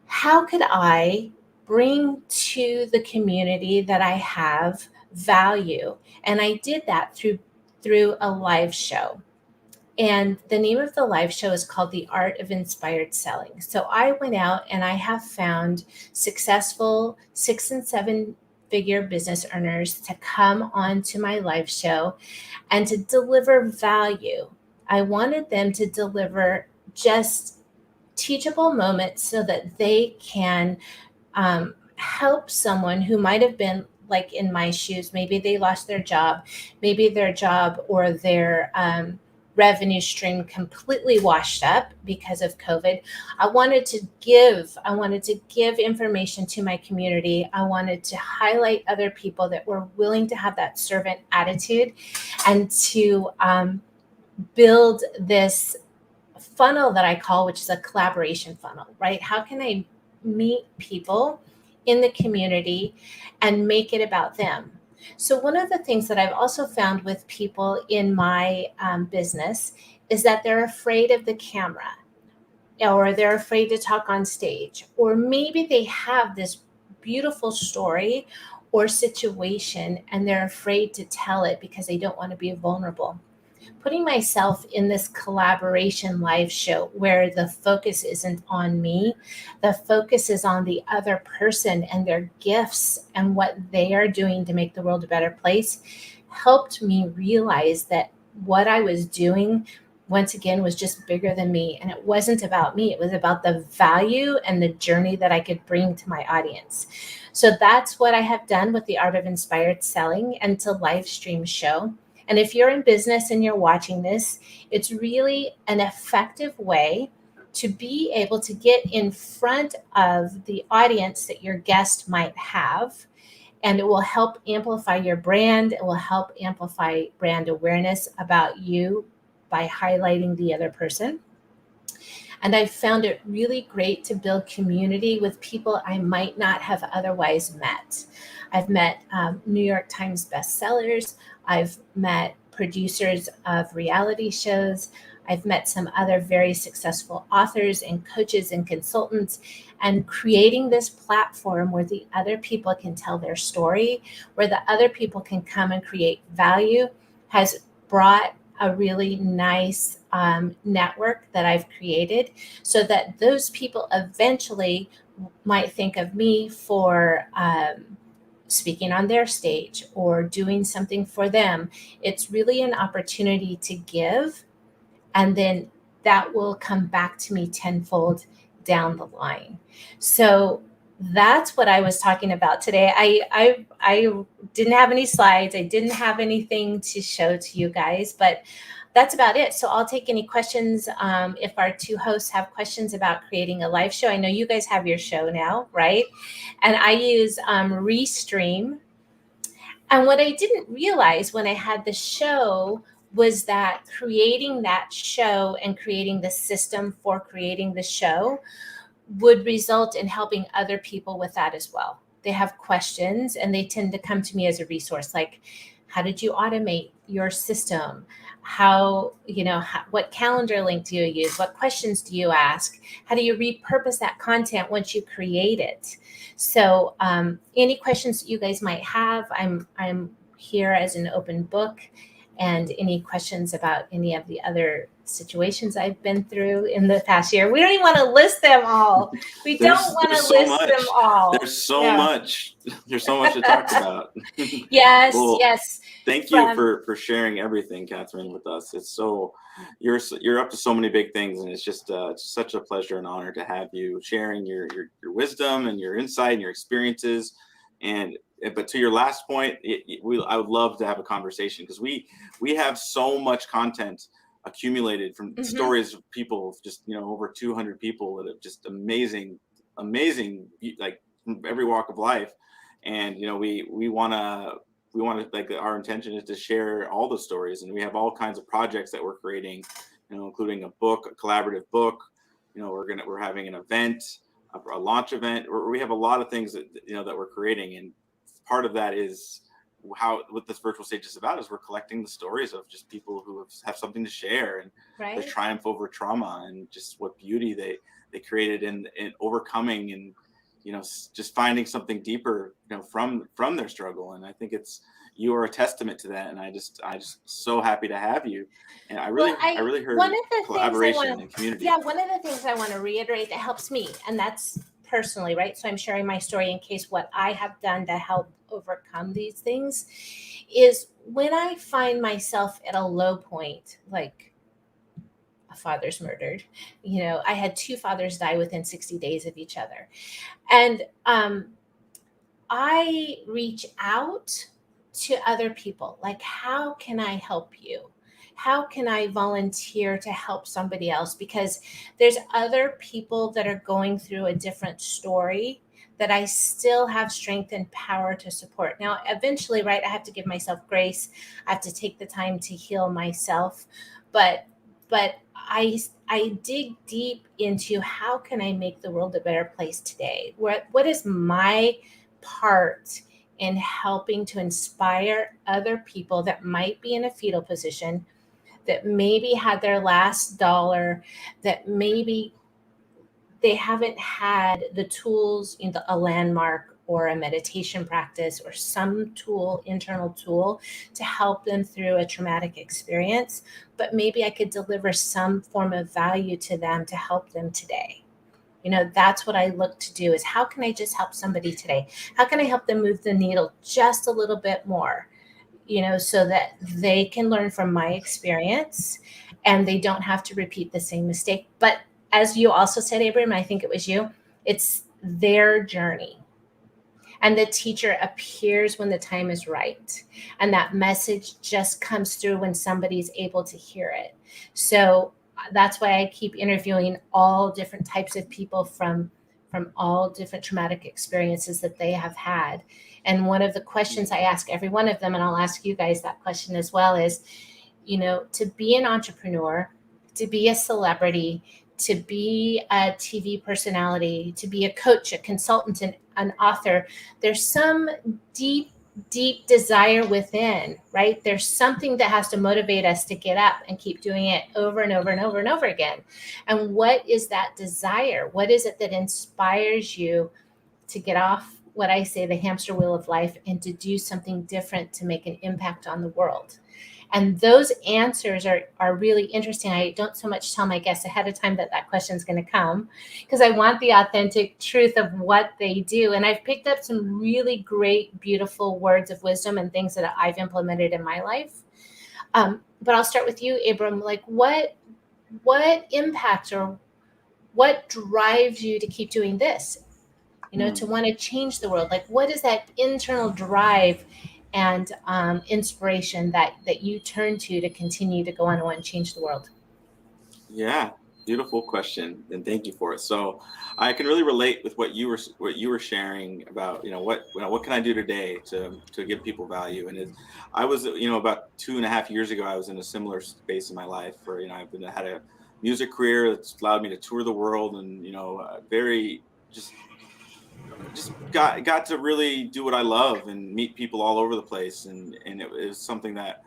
how could I bring to the community that I have value? And I did that through a live show. And the name of the live show is called The Art of Inspired Selling. So I went out and I have found successful 6 and 7 figure business earners to come onto my live show and to deliver value. I wanted them to deliver just teachable moments so that they can help someone who might have been like in my shoes. Maybe they lost their job, maybe their job or their revenue stream completely washed up because of COVID. I wanted to give information to my community. I wanted to highlight other people that were willing to have that servant attitude and to build this funnel that I call, which is a collaboration funnel, right? How can I meet people in the community and make it about them? So one of the things that I've also found with people in my business is that they're afraid of the camera, or they're afraid to talk on stage, or maybe they have this beautiful story or situation and they're afraid to tell it because they don't want to be vulnerable. Putting myself in this collaboration live show where the focus isn't on me, the focus is on the other person and their gifts and what they are doing to make the world a better place, helped me realize that what I was doing, once again, was just bigger than me. And it wasn't about me. It was about the value and the journey that I could bring to my audience. So that's what I have done with the Art of Inspired Selling and to live stream show. And if you're in business and you're watching this, it's really an effective way to be able to get in front of the audience that your guest might have. And it will help amplify your brand. It will help amplify brand awareness about you by highlighting the other person. And I found it really great to build community with people I might not have otherwise met. I've met New York Times bestsellers. I've met producers of reality shows. I've met some other very successful authors and coaches and consultants, and creating this platform where the other people can tell their story, where the other people can come and create value, has brought a really nice network that I've created, so that those people eventually might think of me for speaking on their stage or doing something for them. It's really an opportunity to give, and then that will come back to me tenfold down the line. So that's what I was talking about today. I didn't have any slides. I didn't have anything to show to you guys, but that's about it. So I'll take any questions. If our two hosts have questions about creating a live show, I know you guys have your show now, right? And I use Restream. And what I didn't realize when I had the show was that creating that show and creating the system for creating the show would result in helping other people with that as well. They have questions and they tend to come to me as a resource, like, how did you automate your system? What calendar link do you use? What questions do you ask? How do you repurpose that content once you create it? So any questions that you guys might have, I'm here as an open book. And any questions about any of the other situations I've been through in the past year. We don't even want to list them all. We don't want to list them all. There's so much. There's so much to talk about. Yes, well, yes. Thank you for sharing everything, Kathryn, with us. It's so you're up to so many big things, and it's just such a pleasure and honor to have you sharing your wisdom and your insight and your experiences. But to your last point, I would love to have a conversation, because we have so much content accumulated from stories of people, just over 200 people that have just amazing, like from every walk of life, and we want to like, our intention is to share all the stories, and we have all kinds of projects that we're creating, including a collaborative book. We're having an event, a launch event, or we have a lot of things that that we're creating, and part of that is what this virtual stage is about, is we're collecting the stories of just people who have something to share, and the triumph over trauma, and just what beauty they created in overcoming, and just finding something deeper from their struggle. And I think you are a testament to that, and I just so happy to have you. And I really heard one of the collaboration and community. Yeah, one of the things I want to reiterate that helps me, and that's personally, right? So I'm sharing my story in case what I have done to help overcome these things, is when I find myself at a low point, like a father's murdered, I had two fathers die within 60 days of each other. And I reach out to other people, like, how can I help you? How can I volunteer to help somebody else? Because there's other people that are going through a different story that I still have strength and power to support. Now, eventually, right, I have to give myself grace. I have to take the time to heal myself. But I dig deep into, how can I make the world a better place today? What is my part in helping to inspire other people that might be in a fetal position, that maybe had their last dollar, that maybe they haven't had the tools, a landmark or a meditation practice or some tool, internal tool, to help them through a traumatic experience, but maybe I could deliver some form of value to them to help them today. That's what I look to do, is how can I just help somebody today? How can I help them move the needle just a little bit more, so that they can learn from my experience and they don't have to repeat the same mistake. But as you also said, Abram, I think it was you, it's their journey. And the teacher appears when the time is right. And that message just comes through when somebody's able to hear it. So that's why I keep interviewing all different types of people from all different traumatic experiences that they have had. And one of the questions I ask every one of them, and I'll ask you guys that question as well, is, to be an entrepreneur, to be a celebrity, to be a TV personality, to be a coach, a consultant, an author, there's some deep desire within, right? There's something that has to motivate us to get up and keep doing it over and over and over and over again. And what is that desire? What is it that inspires you to get off what I say, the hamster wheel of life, and to do something different to make an impact on the world? And those answers are really interesting. I don't so much tell my guests ahead of time that question is going to come, because I want the authentic truth of what they do. And I've picked up some really great, beautiful words of wisdom and things that I've implemented in my life. But I'll start with you, Abram. Like, what impacts or what drives you to keep doing this? To want to change the world. Like, what is that internal drive and inspiration that you turn to continue to go on and change the world? Yeah, beautiful question, and thank you for it. So I can really relate with what you were sharing about, what can I do today to give people value. And I was, about 2.5 years ago, I was in a similar space in my life where, I've had a music career that's allowed me to tour the world, and very just got to really do what I love and meet people all over the place. And it was something that,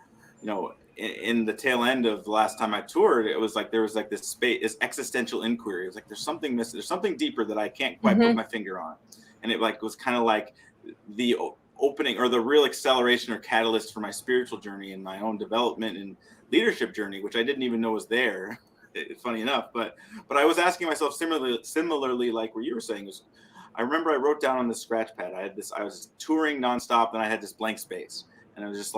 in the tail end of the last time I toured, it was like there was like this space, this existential inquiry. It was like there's something missing, there's something deeper that I can't quite put my finger on. And it was kind of like the opening or the real acceleration or catalyst for my spiritual journey and my own development and leadership journey, which I didn't even know was there. Funny enough, but I was asking myself similarly, like what you were saying, is I remember I wrote down on the scratch pad, I was touring nonstop, and I had this blank space, and it was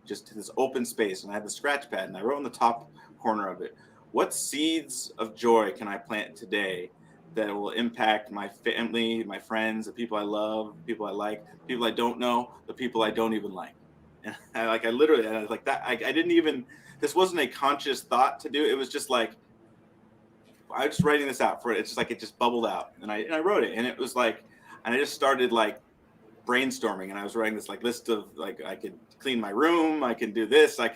just this open space, and I had the scratch pad, and I wrote in the top corner of it, what seeds of joy can I plant today that will impact my family, my friends, the people I love, people I like, people I don't know, the people I don't even like. And I was like that. I didn't even, this wasn't a conscious thought to do. It was just like, I was just writing this out for it. It's just like, it just bubbled out, and I wrote it, and it was like, and I just started like brainstorming, and I was writing this like list of like, I could clean my room, I can do this, I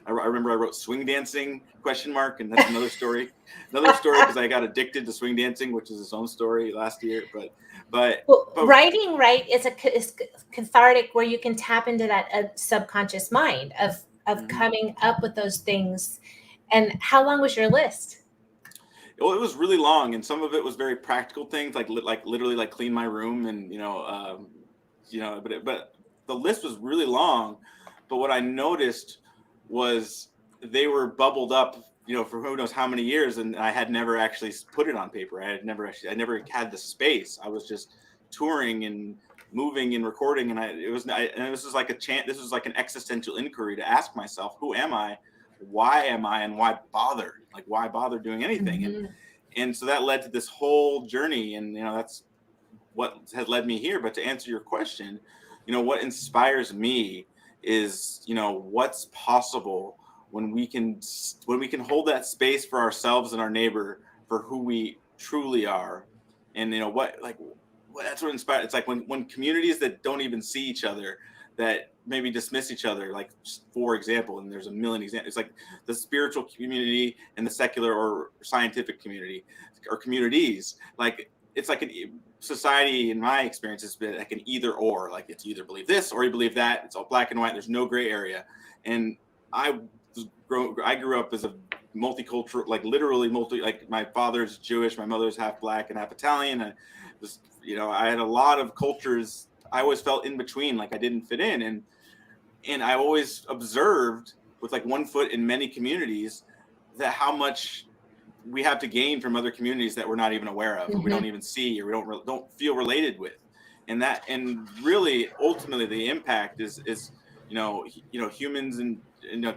remember I wrote swing dancing ? And that's another story because I got addicted to swing dancing, which is its own story last year. But writing, right, is cathartic, where you can tap into that subconscious mind of coming up with those things. And how long was your list? Well, it was really long, and some of it was very practical things, like literally like clean my room, and but the list was really long. But what I noticed was they were bubbled up, for who knows how many years, and I had never actually put it on paper. I never had the space. I was just touring and moving and recording, and this was like this was like an existential inquiry to ask myself, who am I? Why am I, and why bother? Like, why bother doing anything? And so that led to this whole journey, and that's what has led me here. But to answer your question, what inspires me is what's possible when we can hold that space for ourselves and our neighbor for who we truly are. And that's what inspires. It's like when communities that don't even see each other, that maybe dismiss each other, like, for example, and there's a million examples. It's like the spiritual community and the secular or scientific community or communities. Like, it's like a society, in my experience, has been like an either or. Like, it's either believe this or you believe that. It's all black and white. There's no gray area. And I grew up as a multicultural, like literally like my father's Jewish, my mother's half black and half Italian. And I had a lot of cultures. I always felt in between, like I didn't fit in. And I always observed, with like one foot in many communities, that how much we have to gain from other communities that we're not even aware of, or we don't even see, or we don't feel related with. And really, ultimately, the impact is humans and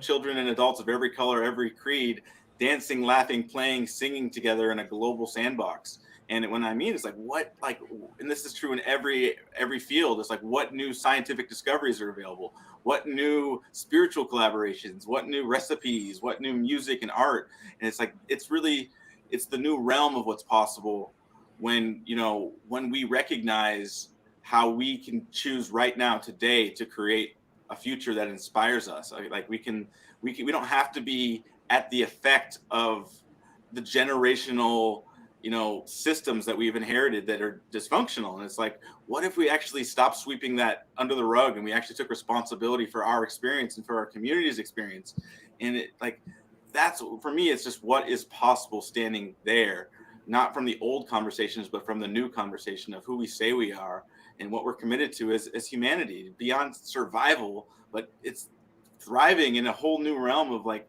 children and adults of every color, every creed, dancing, laughing, playing, singing together in a global sandbox. And when I mean, it's like, what, like, and this is true in every field. It's like, what new scientific discoveries are available? What new spiritual collaborations? What new recipes? What new music and art? And it's like, it's the new realm of what's possible when we recognize how we can choose right now, today, to create a future that inspires us. Like we don't have to be at the effect of the generational, systems that we've inherited that are dysfunctional. And it's like, what if we actually stopped sweeping that under the rug and we actually took responsibility for our experience and for our community's experience? And it, like, that's, for me, it's just what is possible standing there, not from the old conversations, but from the new conversation of who we say we are and what we're committed to as humanity, beyond survival, but it's thriving in a whole new realm of, like,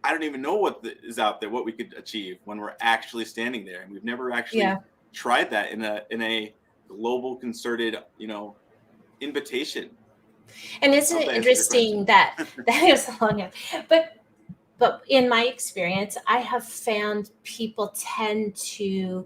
I don't even know what is out there, what we could achieve when we're actually standing there. And we've never actually tried that in a global concerted, invitation. And isn't it interesting that is a long answer, but in my experience, I have found people tend to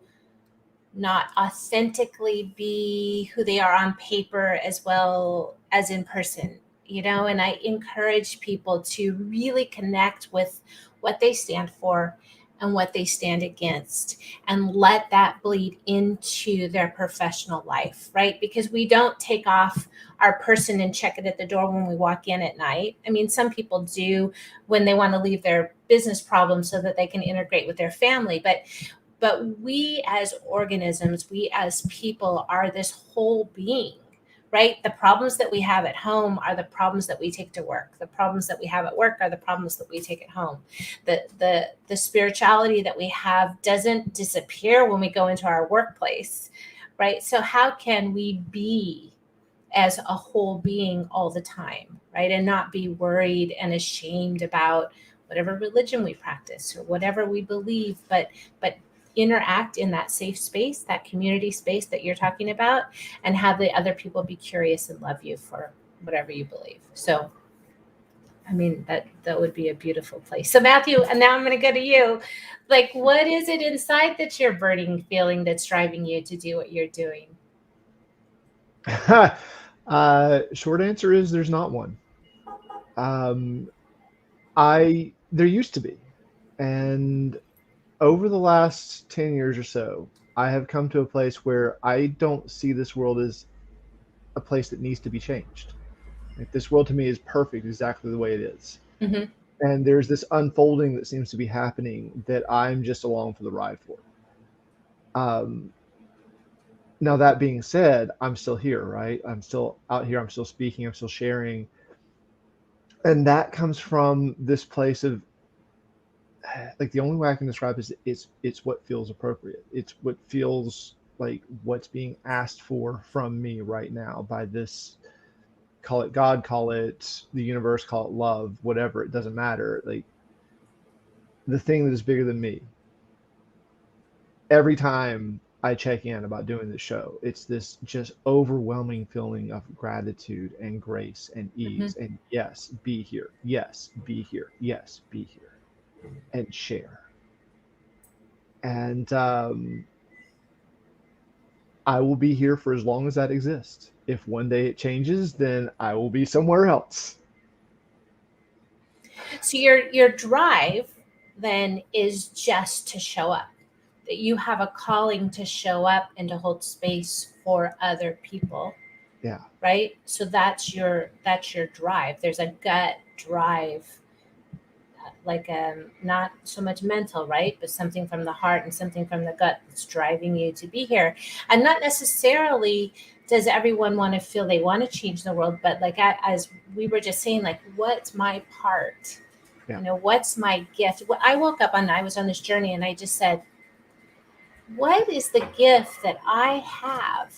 not authentically be who they are on paper as well as in person, and I encourage people to really connect with what they stand for and what they stand against, and let that bleed into their professional life, right? Because we don't take off our person and check it at the door when we walk in at night. I mean, some people do when they want to leave their business problems so that they can integrate with their family, but we as organisms, we as people are this whole being, right? The problems that we have at home are the problems that we take to work. The problems that we have at work are the problems that we take at home. The spirituality that we have doesn't disappear when we go into our workplace, right? So how can we be as a whole being all the time, right? And not be worried and ashamed about whatever religion we practice or whatever we believe, but interact in that safe space, that community space that you're talking about, and have the other people be curious and love you for whatever you believe. So, I mean, that would be a beautiful place. So Matthew, and now I'm going to go to you. Like, what is it inside that you're burning feeling that's driving you to do what you're doing? Short answer is there's not one. There used to be. And over the last 10 years or so, I have come to a place where I don't see this world as a place that needs to be changed. Like, this world to me is perfect exactly the way it is. Mm-hmm. And there's this unfolding that seems to be happening that I'm just along for the ride for. Now, that being said, I'm still here, right? I'm still out here. I'm still speaking. I'm still sharing. And that comes from this place of, like, the only way I can describe it is it's what feels appropriate. It's what feels like what's being asked for from me right now by this, call it God, call it the universe, call it love, whatever, it doesn't matter. Like, the thing that is bigger than me. Every time I check in about doing this show, it's this just overwhelming feeling of gratitude and grace and ease. Mm-hmm. And yes, be here. Yes, be here. Yes, be here. And share. And I will be here for as long as that exists. If one day it changes, then I will be somewhere else. So your drive then is just to show up. That you have a calling to show up and to hold space for other people. Yeah. Right? So that's your drive. There's a gut drive, like not so much mental, right? But something from the heart and something from the gut that's driving you to be here. And not necessarily does everyone want to feel they want to change the world, but like as we were just saying, like, what's my part? Yeah. What's my gift? I woke up I was on this journey and I just said, what is the gift that I have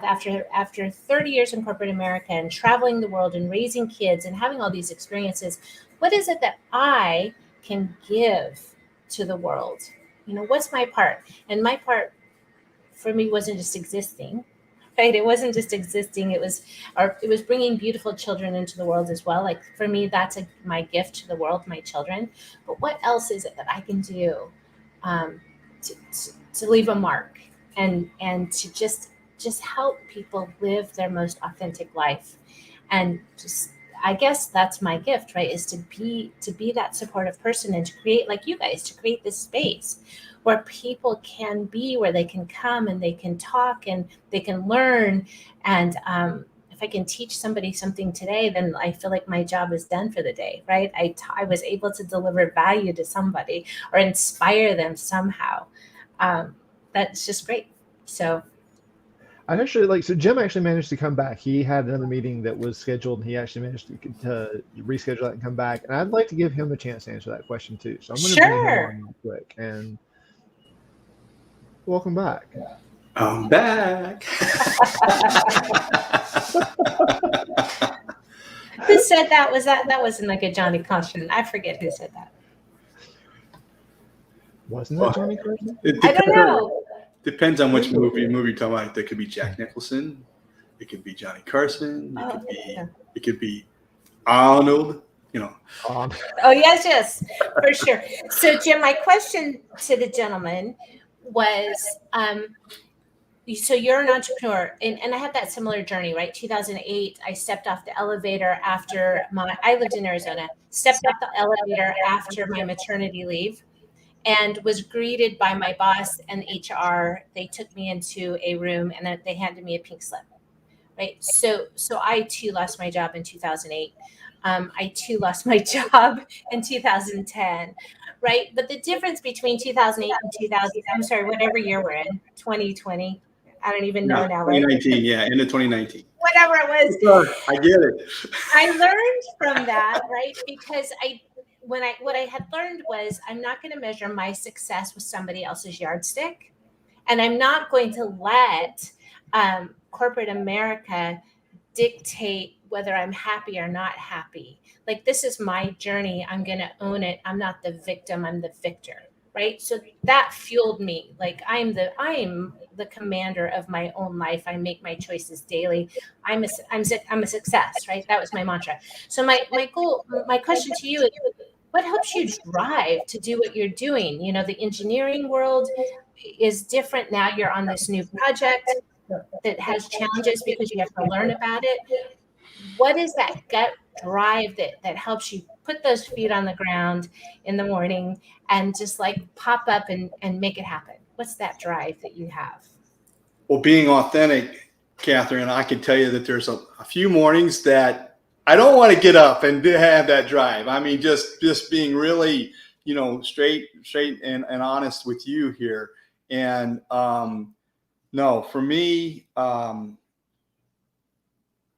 after 30 years in corporate America and traveling the world and raising kids and having all these experiences? What is it that I can give to the world? What's my part? And my part for me wasn't just existing, right? It wasn't just existing. It was bringing beautiful children into the world as well. Like, for me, that's my gift to the world, my children. But what else is it that I can do to leave a mark and to just help people live their most authentic life? And just, I guess that's my gift, right? Is to be that supportive person and to create, like you guys, to create this space where people can be, where they can come and they can talk and they can learn and if I can teach somebody something today, then I feel like my job is done for the day, right? I was able to deliver value to somebody or inspire them somehow. That's just great. So I actually so Jim actually managed to come back. He had another meeting that was scheduled, and he actually managed to reschedule that and come back. And I'd like to give him a chance to answer that question too. So I'm going to bring him sure. on real quick. And welcome back. I'm back. Who said that? That wasn't like a Johnny Carson. I forget who said that. Wasn't that Johnny Carson? I don't know. Depends on which movie you're talking about. That could be Jack Nicholson. It could be Johnny Carson. It could be Arnold. You know. Oh yes, for sure. So Jim, my question to the gentleman was, so you're an entrepreneur, and I had that similar journey, right? 2008, I stepped off the elevator after I lived in Arizona, stepped off the elevator after my maternity leave, and was greeted by my boss and HR. They took me into a room and then they handed me a pink slip, right? So I too lost my job in 2008. I too lost my job in 2010, right? But the difference between 2008 and 2000, I'm sorry, whatever year we're in, 2020, I don't even know now. 2019, yeah, end of 2019. Whatever it was. I get it. I learned from that, right? Because what I had learned was I'm not going to measure my success with somebody else's yardstick, and I'm not going to let corporate America dictate whether I'm happy or not happy. Like, this is my journey. I'm going to own it. I'm not the victim. I'm the victor, right? So that fueled me. Like, I'm the commander of my own life. I make my choices daily. I'm a success, right? That was my mantra. So my question to you is, what helps you drive to do what you're doing? You know, the engineering world is different now. You're on this new project that has challenges because you have to learn about it. What is that gut drive that helps you put those feet on the ground in the morning and just like pop up and make it happen? What's that drive that you have? Well, being authentic, Kathryn, I can tell you that there's a few mornings that I don't want to get up and have that drive. I mean, just being really, straight and honest with you here. And no, for me,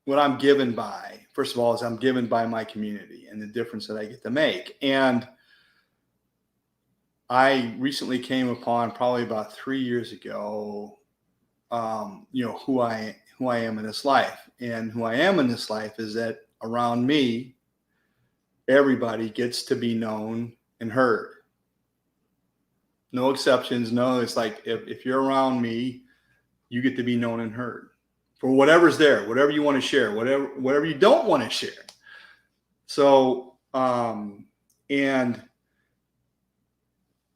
what I'm given by, first of all, is I'm given by my community and the difference that I get to make. And I recently came upon, probably about 3 years ago, who I am in this life. And who I am in this life is that around me, everybody gets to be known and heard. No exceptions. No, it's like if you're around me, you get to be known and heard for whatever's there, whatever you want to share, whatever you don't want to share. So, and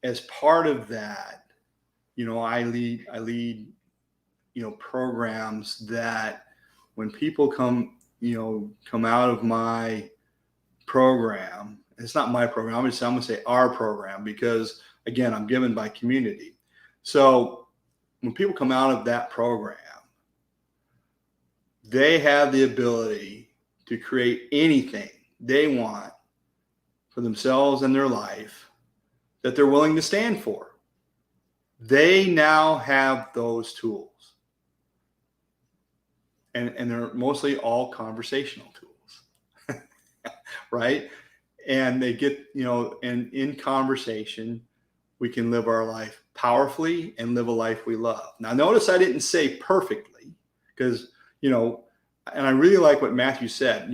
as part of that, I lead, programs that when people come out of my program, it's not my program. I'm going to say our program, because again, I'm given by community. So when people come out of that program, they have the ability to create anything they want for themselves and their life that they're willing to stand for. They now have those tools. And they're mostly all conversational tools, right? And they get, and in conversation, we can live our life powerfully and live a life we love. Now, notice I didn't say perfectly, because, and I really like what Matthew said,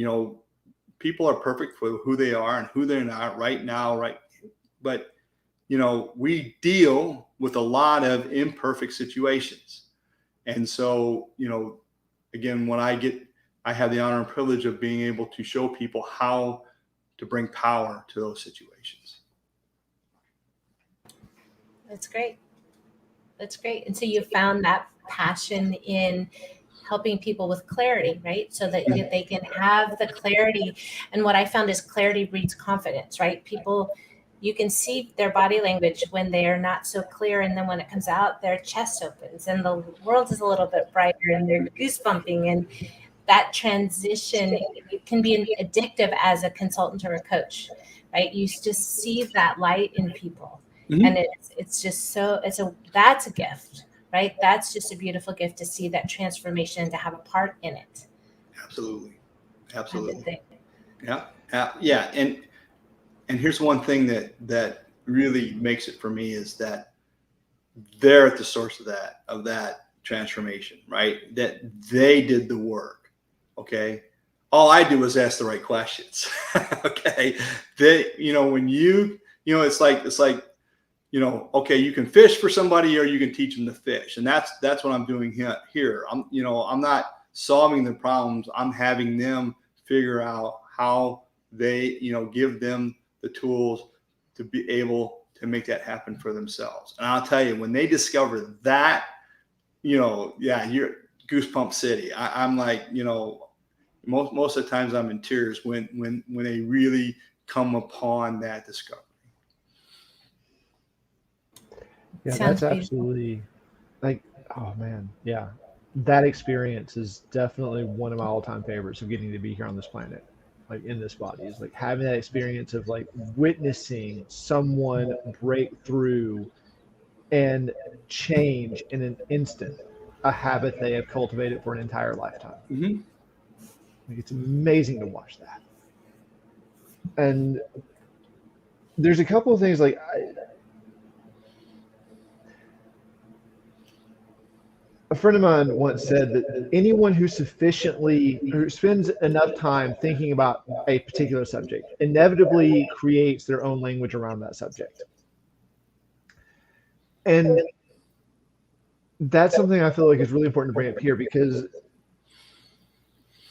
people are perfect for who they are and who they're not right now, right? But, we deal with a lot of imperfect situations. And so, again, when I have the honor and privilege of being able to show people how to bring power to those situations. That's great. That's great. And so you found that passion in helping people with clarity, right? So that they can have the clarity. And what I found is clarity breeds confidence, right? People, you can see their body language when they are not so clear. And then when it comes out, their chest opens and the world is a little bit brighter and they're goosebumping. that transition can be addictive as a consultant or a coach, right? You just see that light in people. Mhm. And it's just that's a gift, right? That's just a beautiful gift to see that transformation, to have a part in it. Absolutely. I would Absolutely. think. Yeah. And here's one thing that really makes it for me is that they're at the source of that transformation, right? That they did the work. Okay. All I do is ask the right questions. Okay. When it's like, okay, you can fish for somebody or you can teach them to fish. And that's what I'm doing here. I'm not solving the problems. I'm having them figure out how they, give them the tools to be able to make that happen for themselves. And I'll tell you, when they discover that, you're goosebump city. I'm like, most of the times I'm in tears when they really come upon that discovery. Yeah, Sounds that's beautiful. absolutely like, oh man, yeah. That experience is definitely one of my all-time favorites of getting to be here on this planet, like in this body, is like having that experience of like witnessing someone break through and change in an instant a habit they have cultivated for an entire lifetime. Mm-hmm. Like, it's amazing to watch that. And there's a couple of things like a friend of mine once said that anyone who spends enough time thinking about a particular subject inevitably creates their own language around that subject. And that's something I feel like is really important to bring up here, because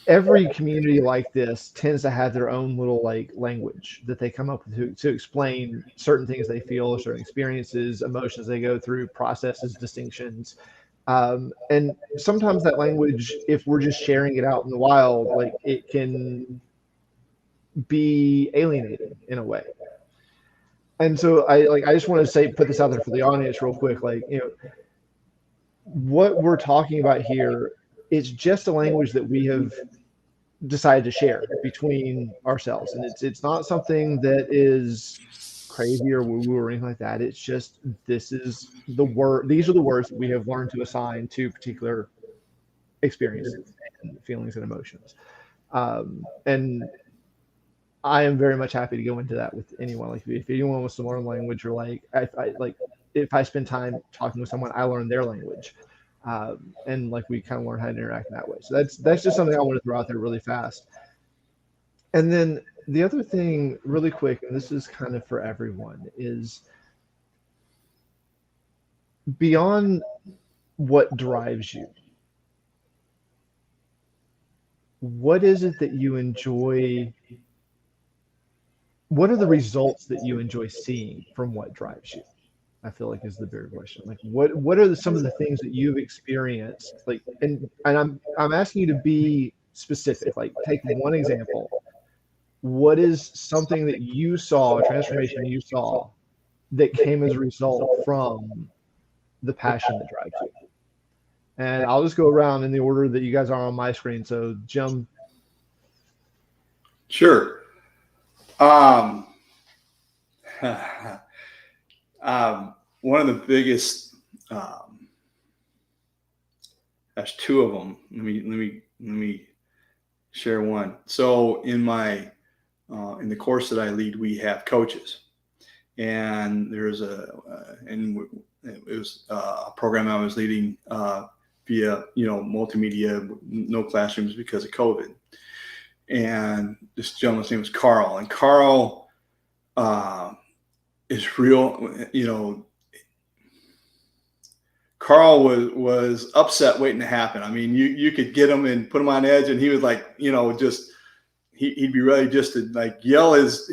every community like this tends to have their own little like language that they come up with to explain certain things they feel, or certain experiences, emotions they go through, processes, distinctions. And sometimes that language, if we're just sharing it out in the wild, like it can be alienating in a way. And so I just want to put this out there for the audience real quick. Like, what we're talking about here is just a language that we have decided to share between ourselves. And it's not something that is crazy or woo-woo or anything like that. It's just, these are the words that we have learned to assign to particular experiences and feelings and emotions. And I am very much happy to go into that with anyone. Like, if anyone wants to learn language, or if I spend time talking with someone, I learn their language. And like, we kind of learn how to interact in that way. So that's just something I want to throw out there really fast. And then the other thing, really quick, and this is kind of for everyone, is beyond what drives you, what is it that you enjoy? What are the results that you enjoy seeing from what drives you? I feel like is the bigger question. Like, what are some of the things that you've experienced? Like, and I'm asking you to be specific. Like, take one example. What is something that you saw, a transformation you saw, that came as a result from the passion that drives you? And I'll just go around in the order that you guys are on my screen. So, Jim. Sure. One of the biggest, there's two of them. Let me share one. So in the course that I lead, we have coaches, and there's it was a program I was leading via multimedia, no classrooms because of COVID. And this gentleman's name was Carl, and Carl is real. Carl was upset waiting to happen. I mean, you could get him and put him on edge, and he was like, just he'd be ready just to like yell his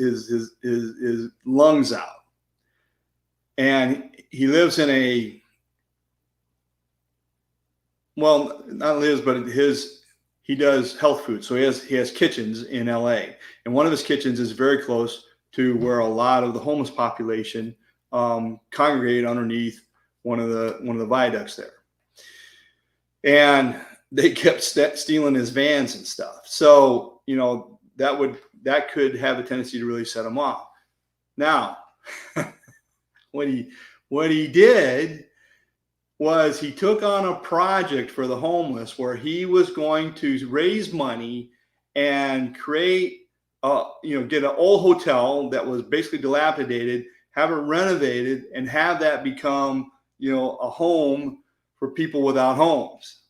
lungs out. And he lives in he does health food. So he has kitchens in LA, and one of his kitchens is very close to where a lot of the homeless population congregate underneath one of the viaducts there. And they kept stealing his vans and stuff. So, that could have a tendency to really set him off. Now, what he did was he took on a project for the homeless where he was going to raise money and create, get an old hotel that was basically dilapidated, have it renovated, and have that become, a home for people without homes.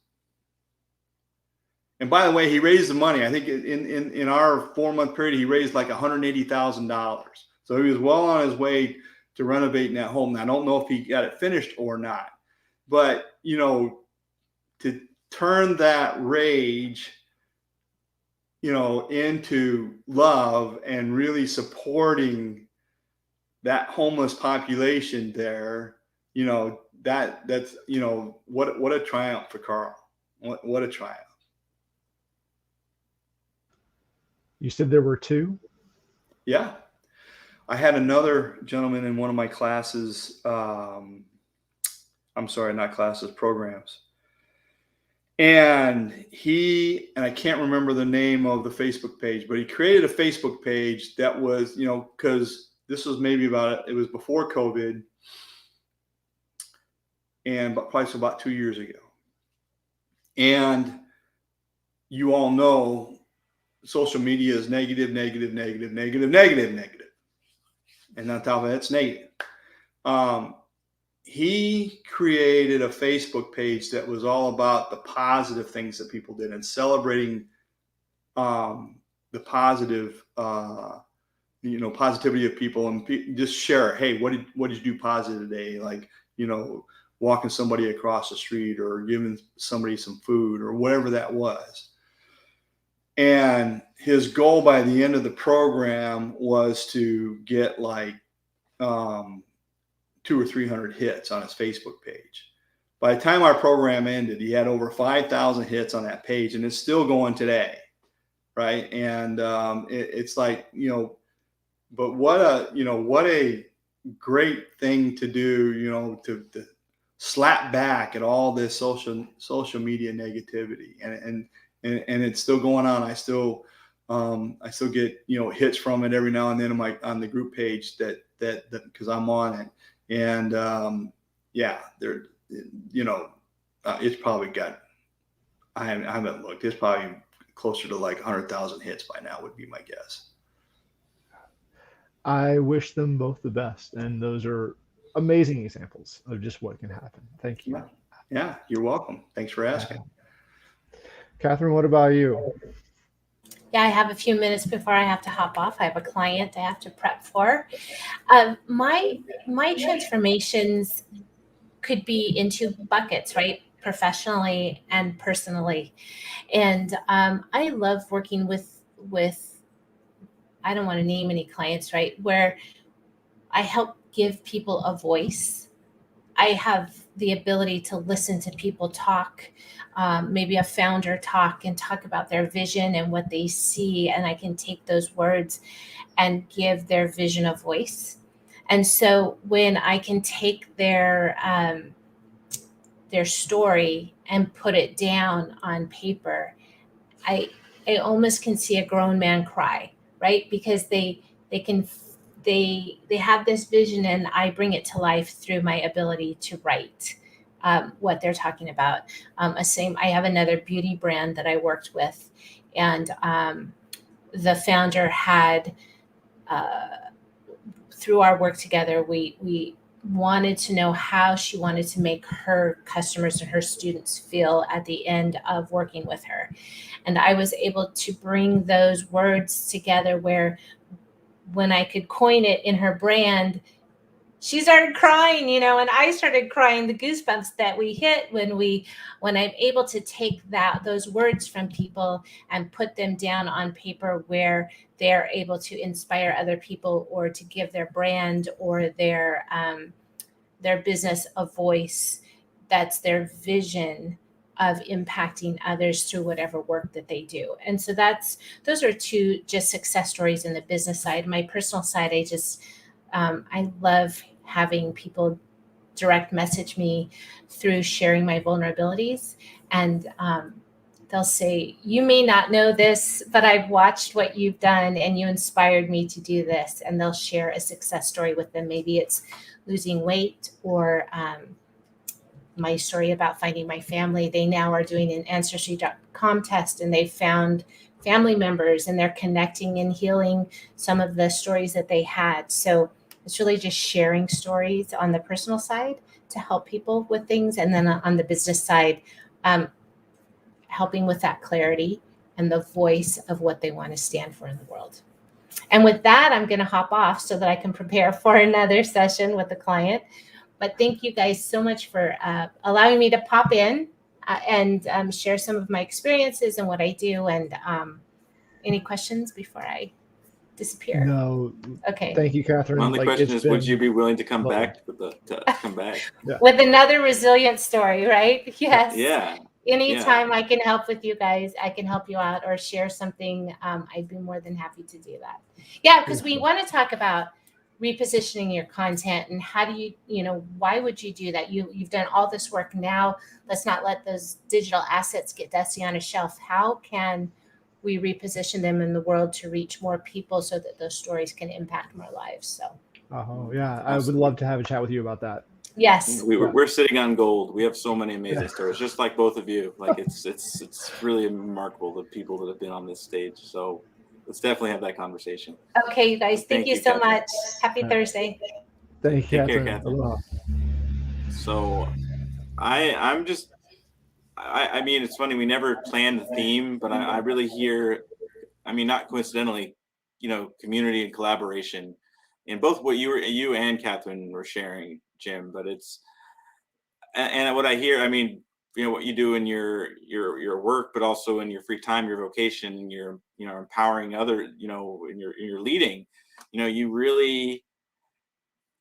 And by the way, he raised the money. I think in our 4-month period, he raised like $180,000. So he was well on his way to renovating that home. Now, I don't know if he got it finished or not, but, to turn that rage, into love and really supporting that homeless population there, that's, what a triumph for Carl. What a triumph. You said there were 2? Yeah. I had another gentleman in one of my classes. I'm sorry, not classes, programs. And I can't remember the name of the Facebook page, but he created a Facebook page that was, because this was maybe it was before COVID, and probably about 2 years ago. And you all know social media is negative. And on top of that, it's negative. He created a Facebook page that was all about the positive things that people did and celebrating the positive, positivity of people, and just share, hey, what did you do positive today? Like, walking somebody across the street or giving somebody some food or whatever that was. And his goal by the end of the program was to get like 200 or 300 hits on his Facebook page. By the time our program ended, he had over 5,000 hits on that page, and it's still going today, right? And it's like, but what a great thing to do, to slap back at all this social media negativity, and it's still going on. I still get hits from it every now and then on the group page that because I'm on it, and it's probably got, I haven't looked, it's probably closer to like 100,000 hits by now would be my guess. I wish them both the best, and those are amazing examples of just what can happen. Thank you. Yeah, you're welcome. Thanks for asking. Kathryn, what about you? Yeah, I have a few minutes before I have to hop off. I have a client I have to prep for. My transformations could be in 2 buckets, right? Professionally and personally. And I love working with, I don't want to name any clients, right? Where I help give people a voice. I have the ability to listen to people talk, maybe a founder talk about their vision and what they see. And I can take those words and give their vision a voice. And so when I can take their story and put it down on paper, I almost can see a grown man cry, right? Because they have this vision, and I bring it to life through my ability to write what they're talking about. I have another beauty brand that I worked with, and the founder had, through our work together, we wanted to know how she wanted to make her customers and her students feel at the end of working with her. And I was able to bring those words together where when I could coin it in her brand, she started crying, and I started crying, the goosebumps that we hit when I'm able to take those words from people and put them down on paper where they're able to inspire other people or to give their brand or their business a voice. That's their vision of impacting others through whatever work that they do. And so those are 2 just success stories in the business side. My personal side, I love having people direct message me through sharing my vulnerabilities. And they'll say, you may not know this, but I've watched what you've done and you inspired me to do this. And they'll share a success story with them. Maybe it's losing weight, or my story about finding my family. They now are doing an Ancestry.com test, and they found family members, and they're connecting and healing some of the stories that they had. So it's really just sharing stories on the personal side to help people with things. And then on the business side, helping with that clarity and the voice of what they want to stand for in the world. And with that, I'm going to hop off so that I can prepare for another session with the client. But thank you guys so much for allowing me to pop in and share some of my experiences and what I do. And any questions before I disappear? No. Okay. Thank you, Kathryn. My only question is, would you be willing to come back with another resilient story, right? Yes. Yeah. Anytime I can help with you guys, I can help you out or share something. I'd be more than happy to do that. Yeah, because we want to talk about repositioning your content and how do you, why would you do that? You've done all this work now. Let's not let those digital assets get dusty on a shelf. How can we reposition them in the world to reach more people so that those stories can impact more lives? So. Oh yeah, I would love to have a chat with you about that. Yes. We're sitting on gold. We have so many amazing stories, just like both of you. Like it's really remarkable, the people that have been on this stage. So let's definitely have that conversation. Okay, you guys. Thank you so Kathryn. much. Happy Thursday. Thank you, Take care, Kathryn. Kathryn. So I mean, it's funny, we never planned the theme, but I really hear, I mean, not coincidentally, community and collaboration in both what you and Kathryn were sharing, Jim, but and what I hear, I mean, what you do in your work, but also in your free time, your vocation, and your, empowering other, in your leading,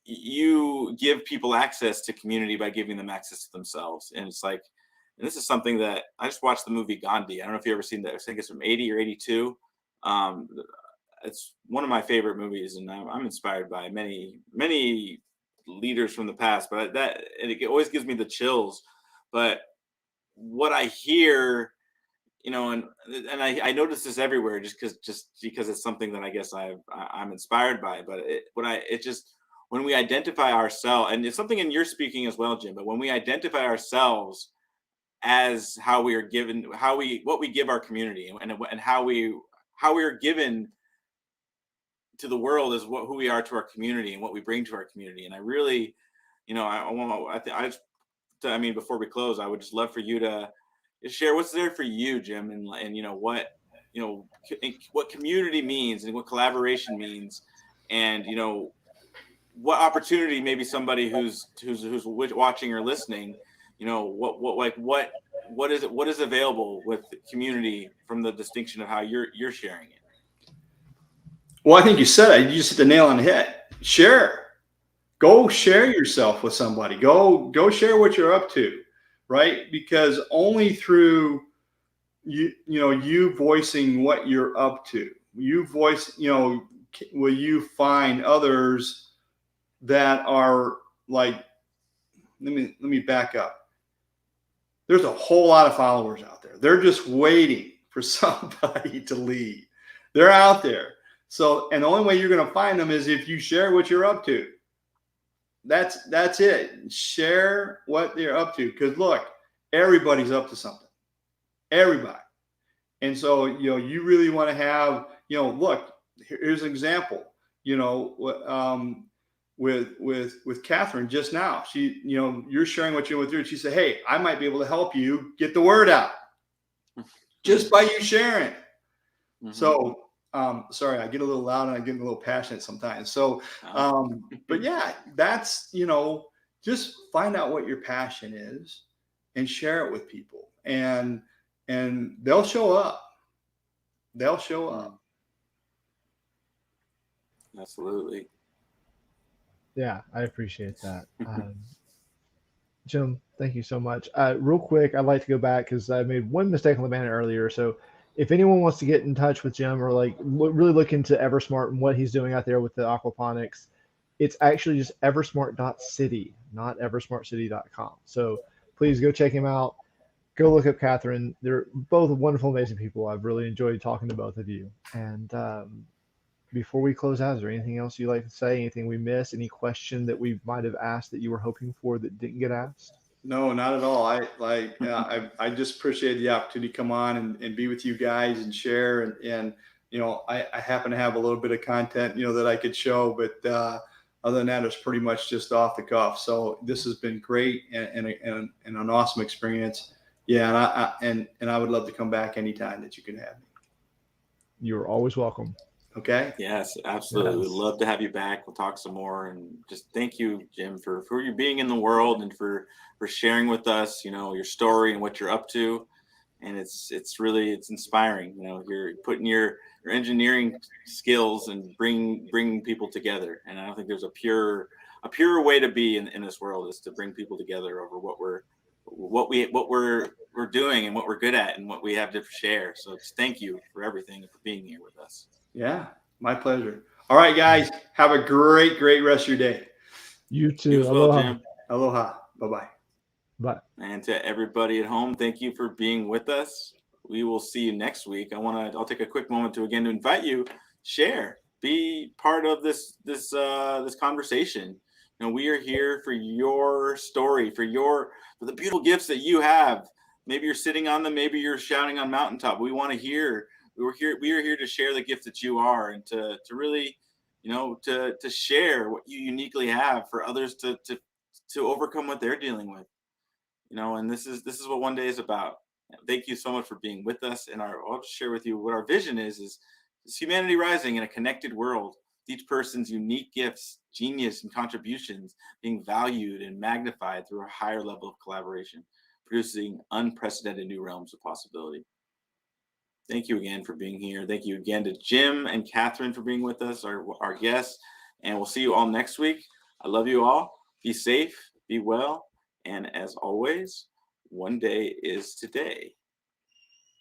you give people access to community by giving them access to themselves. And it's like, and this is something that I just watched the movie Gandhi. I don't know if you've ever seen that. I think it's from 80 or 82. It's one of my favorite movies, and I'm inspired by many leaders from the past, but it always gives me the chills. But what I hear, and I notice this everywhere, just because it's something that I guess I'm inspired by. But when we identify ourselves, and it's something in your speaking as well, Jim, but when we identify ourselves as how we are given, what we give our community, and how we are given to the world is who we are to our community and what we bring to our community. And I really, I mean, before we close, I would just love for you to share what's there for you, Jim, and what community means and what collaboration means, and what opportunity maybe somebody who's watching or listening, what is available with the community from the distinction of how you're sharing it. Well, I think you said it. You just hit the nail on the head. Share. Go share yourself with somebody. Go share what you're up to, right? Because only through you voicing what you're up to, will you find others that are like, let me back up. There's a whole lot of followers out there. They're just waiting for somebody to lead. They're out there. So, and the only way you're going to find them is if you share what you're up to. That's it. Share what they're up to. Because look, everybody's up to something. Everybody. And so, you really want to have, look, here's an example, with Kathryn just now. She, you're sharing what you're with her. She said, hey, I might be able to help you get the word out just by you sharing. Mm-hmm. So, sorry, I get a little loud and I get a little passionate sometimes. So, but yeah, that's, just find out what your passion is and share it with people, and they'll show up. They'll show up. Absolutely. Yeah, I appreciate that. Jim, thank you so much. Real quick, I'd like to go back because I made one mistake on the banner earlier. So if anyone wants to get in touch with Jim or really look into Eversmart and what he's doing out there with the aquaponics, it's actually just eversmart.city, not eversmartcity.com. So please go check him out. Go look up Kathryn. They're both wonderful, amazing people. I've really enjoyed talking to both of you. And before we close out, is there anything else you'd like to say? Anything we missed? Any question that we might have asked that you were hoping for that didn't get asked? No, not at all. I just appreciate the opportunity to come on and be with you guys and share. And I happen to have a little bit of content, that I could show, but other than that, it's pretty much just off the cuff. So this has been great and an awesome experience. Yeah. And I would love to come back anytime that you can have me. You're always welcome. Okay. Yes, absolutely. Yes. We'd love to have you back. We'll talk some more, and just thank you, Jim, for you being in the world and for sharing with us, your story and what you're up to. And it's inspiring. You're putting your engineering skills and bringing people together. And I don't think there's a purer way to be in this world, is to bring people together over what we're doing and what we're good at and what we have to share. So just thank you for everything and for being here with us. Yeah, my pleasure. All right, guys, have a great rest of your day. You too. You as well, Aloha. Jim. Aloha. Bye-bye. Bye. And to everybody at home, thank you for being with us. We will see you next week. I'll take a quick moment to invite you, share, be part of this conversation. We are here for your story, for the beautiful gifts that you have. Maybe you're sitting on them, maybe you're shouting on mountaintop. We want to hear. We are here to share the gift that you are, and to really, to share what you uniquely have for others to overcome what they're dealing with. And this is what One Day is about. Thank you so much for being with us. And I'll just share with you what our vision is humanity rising in a connected world. Each person's unique gifts, genius, and contributions being valued and magnified through a higher level of collaboration, producing unprecedented new realms of possibility. Thank you again for being here. Thank you again to Jim and Kathryn for being with us, our guests. And we'll see you all next week. I love you all. Be safe, be well. And as always, one day is today.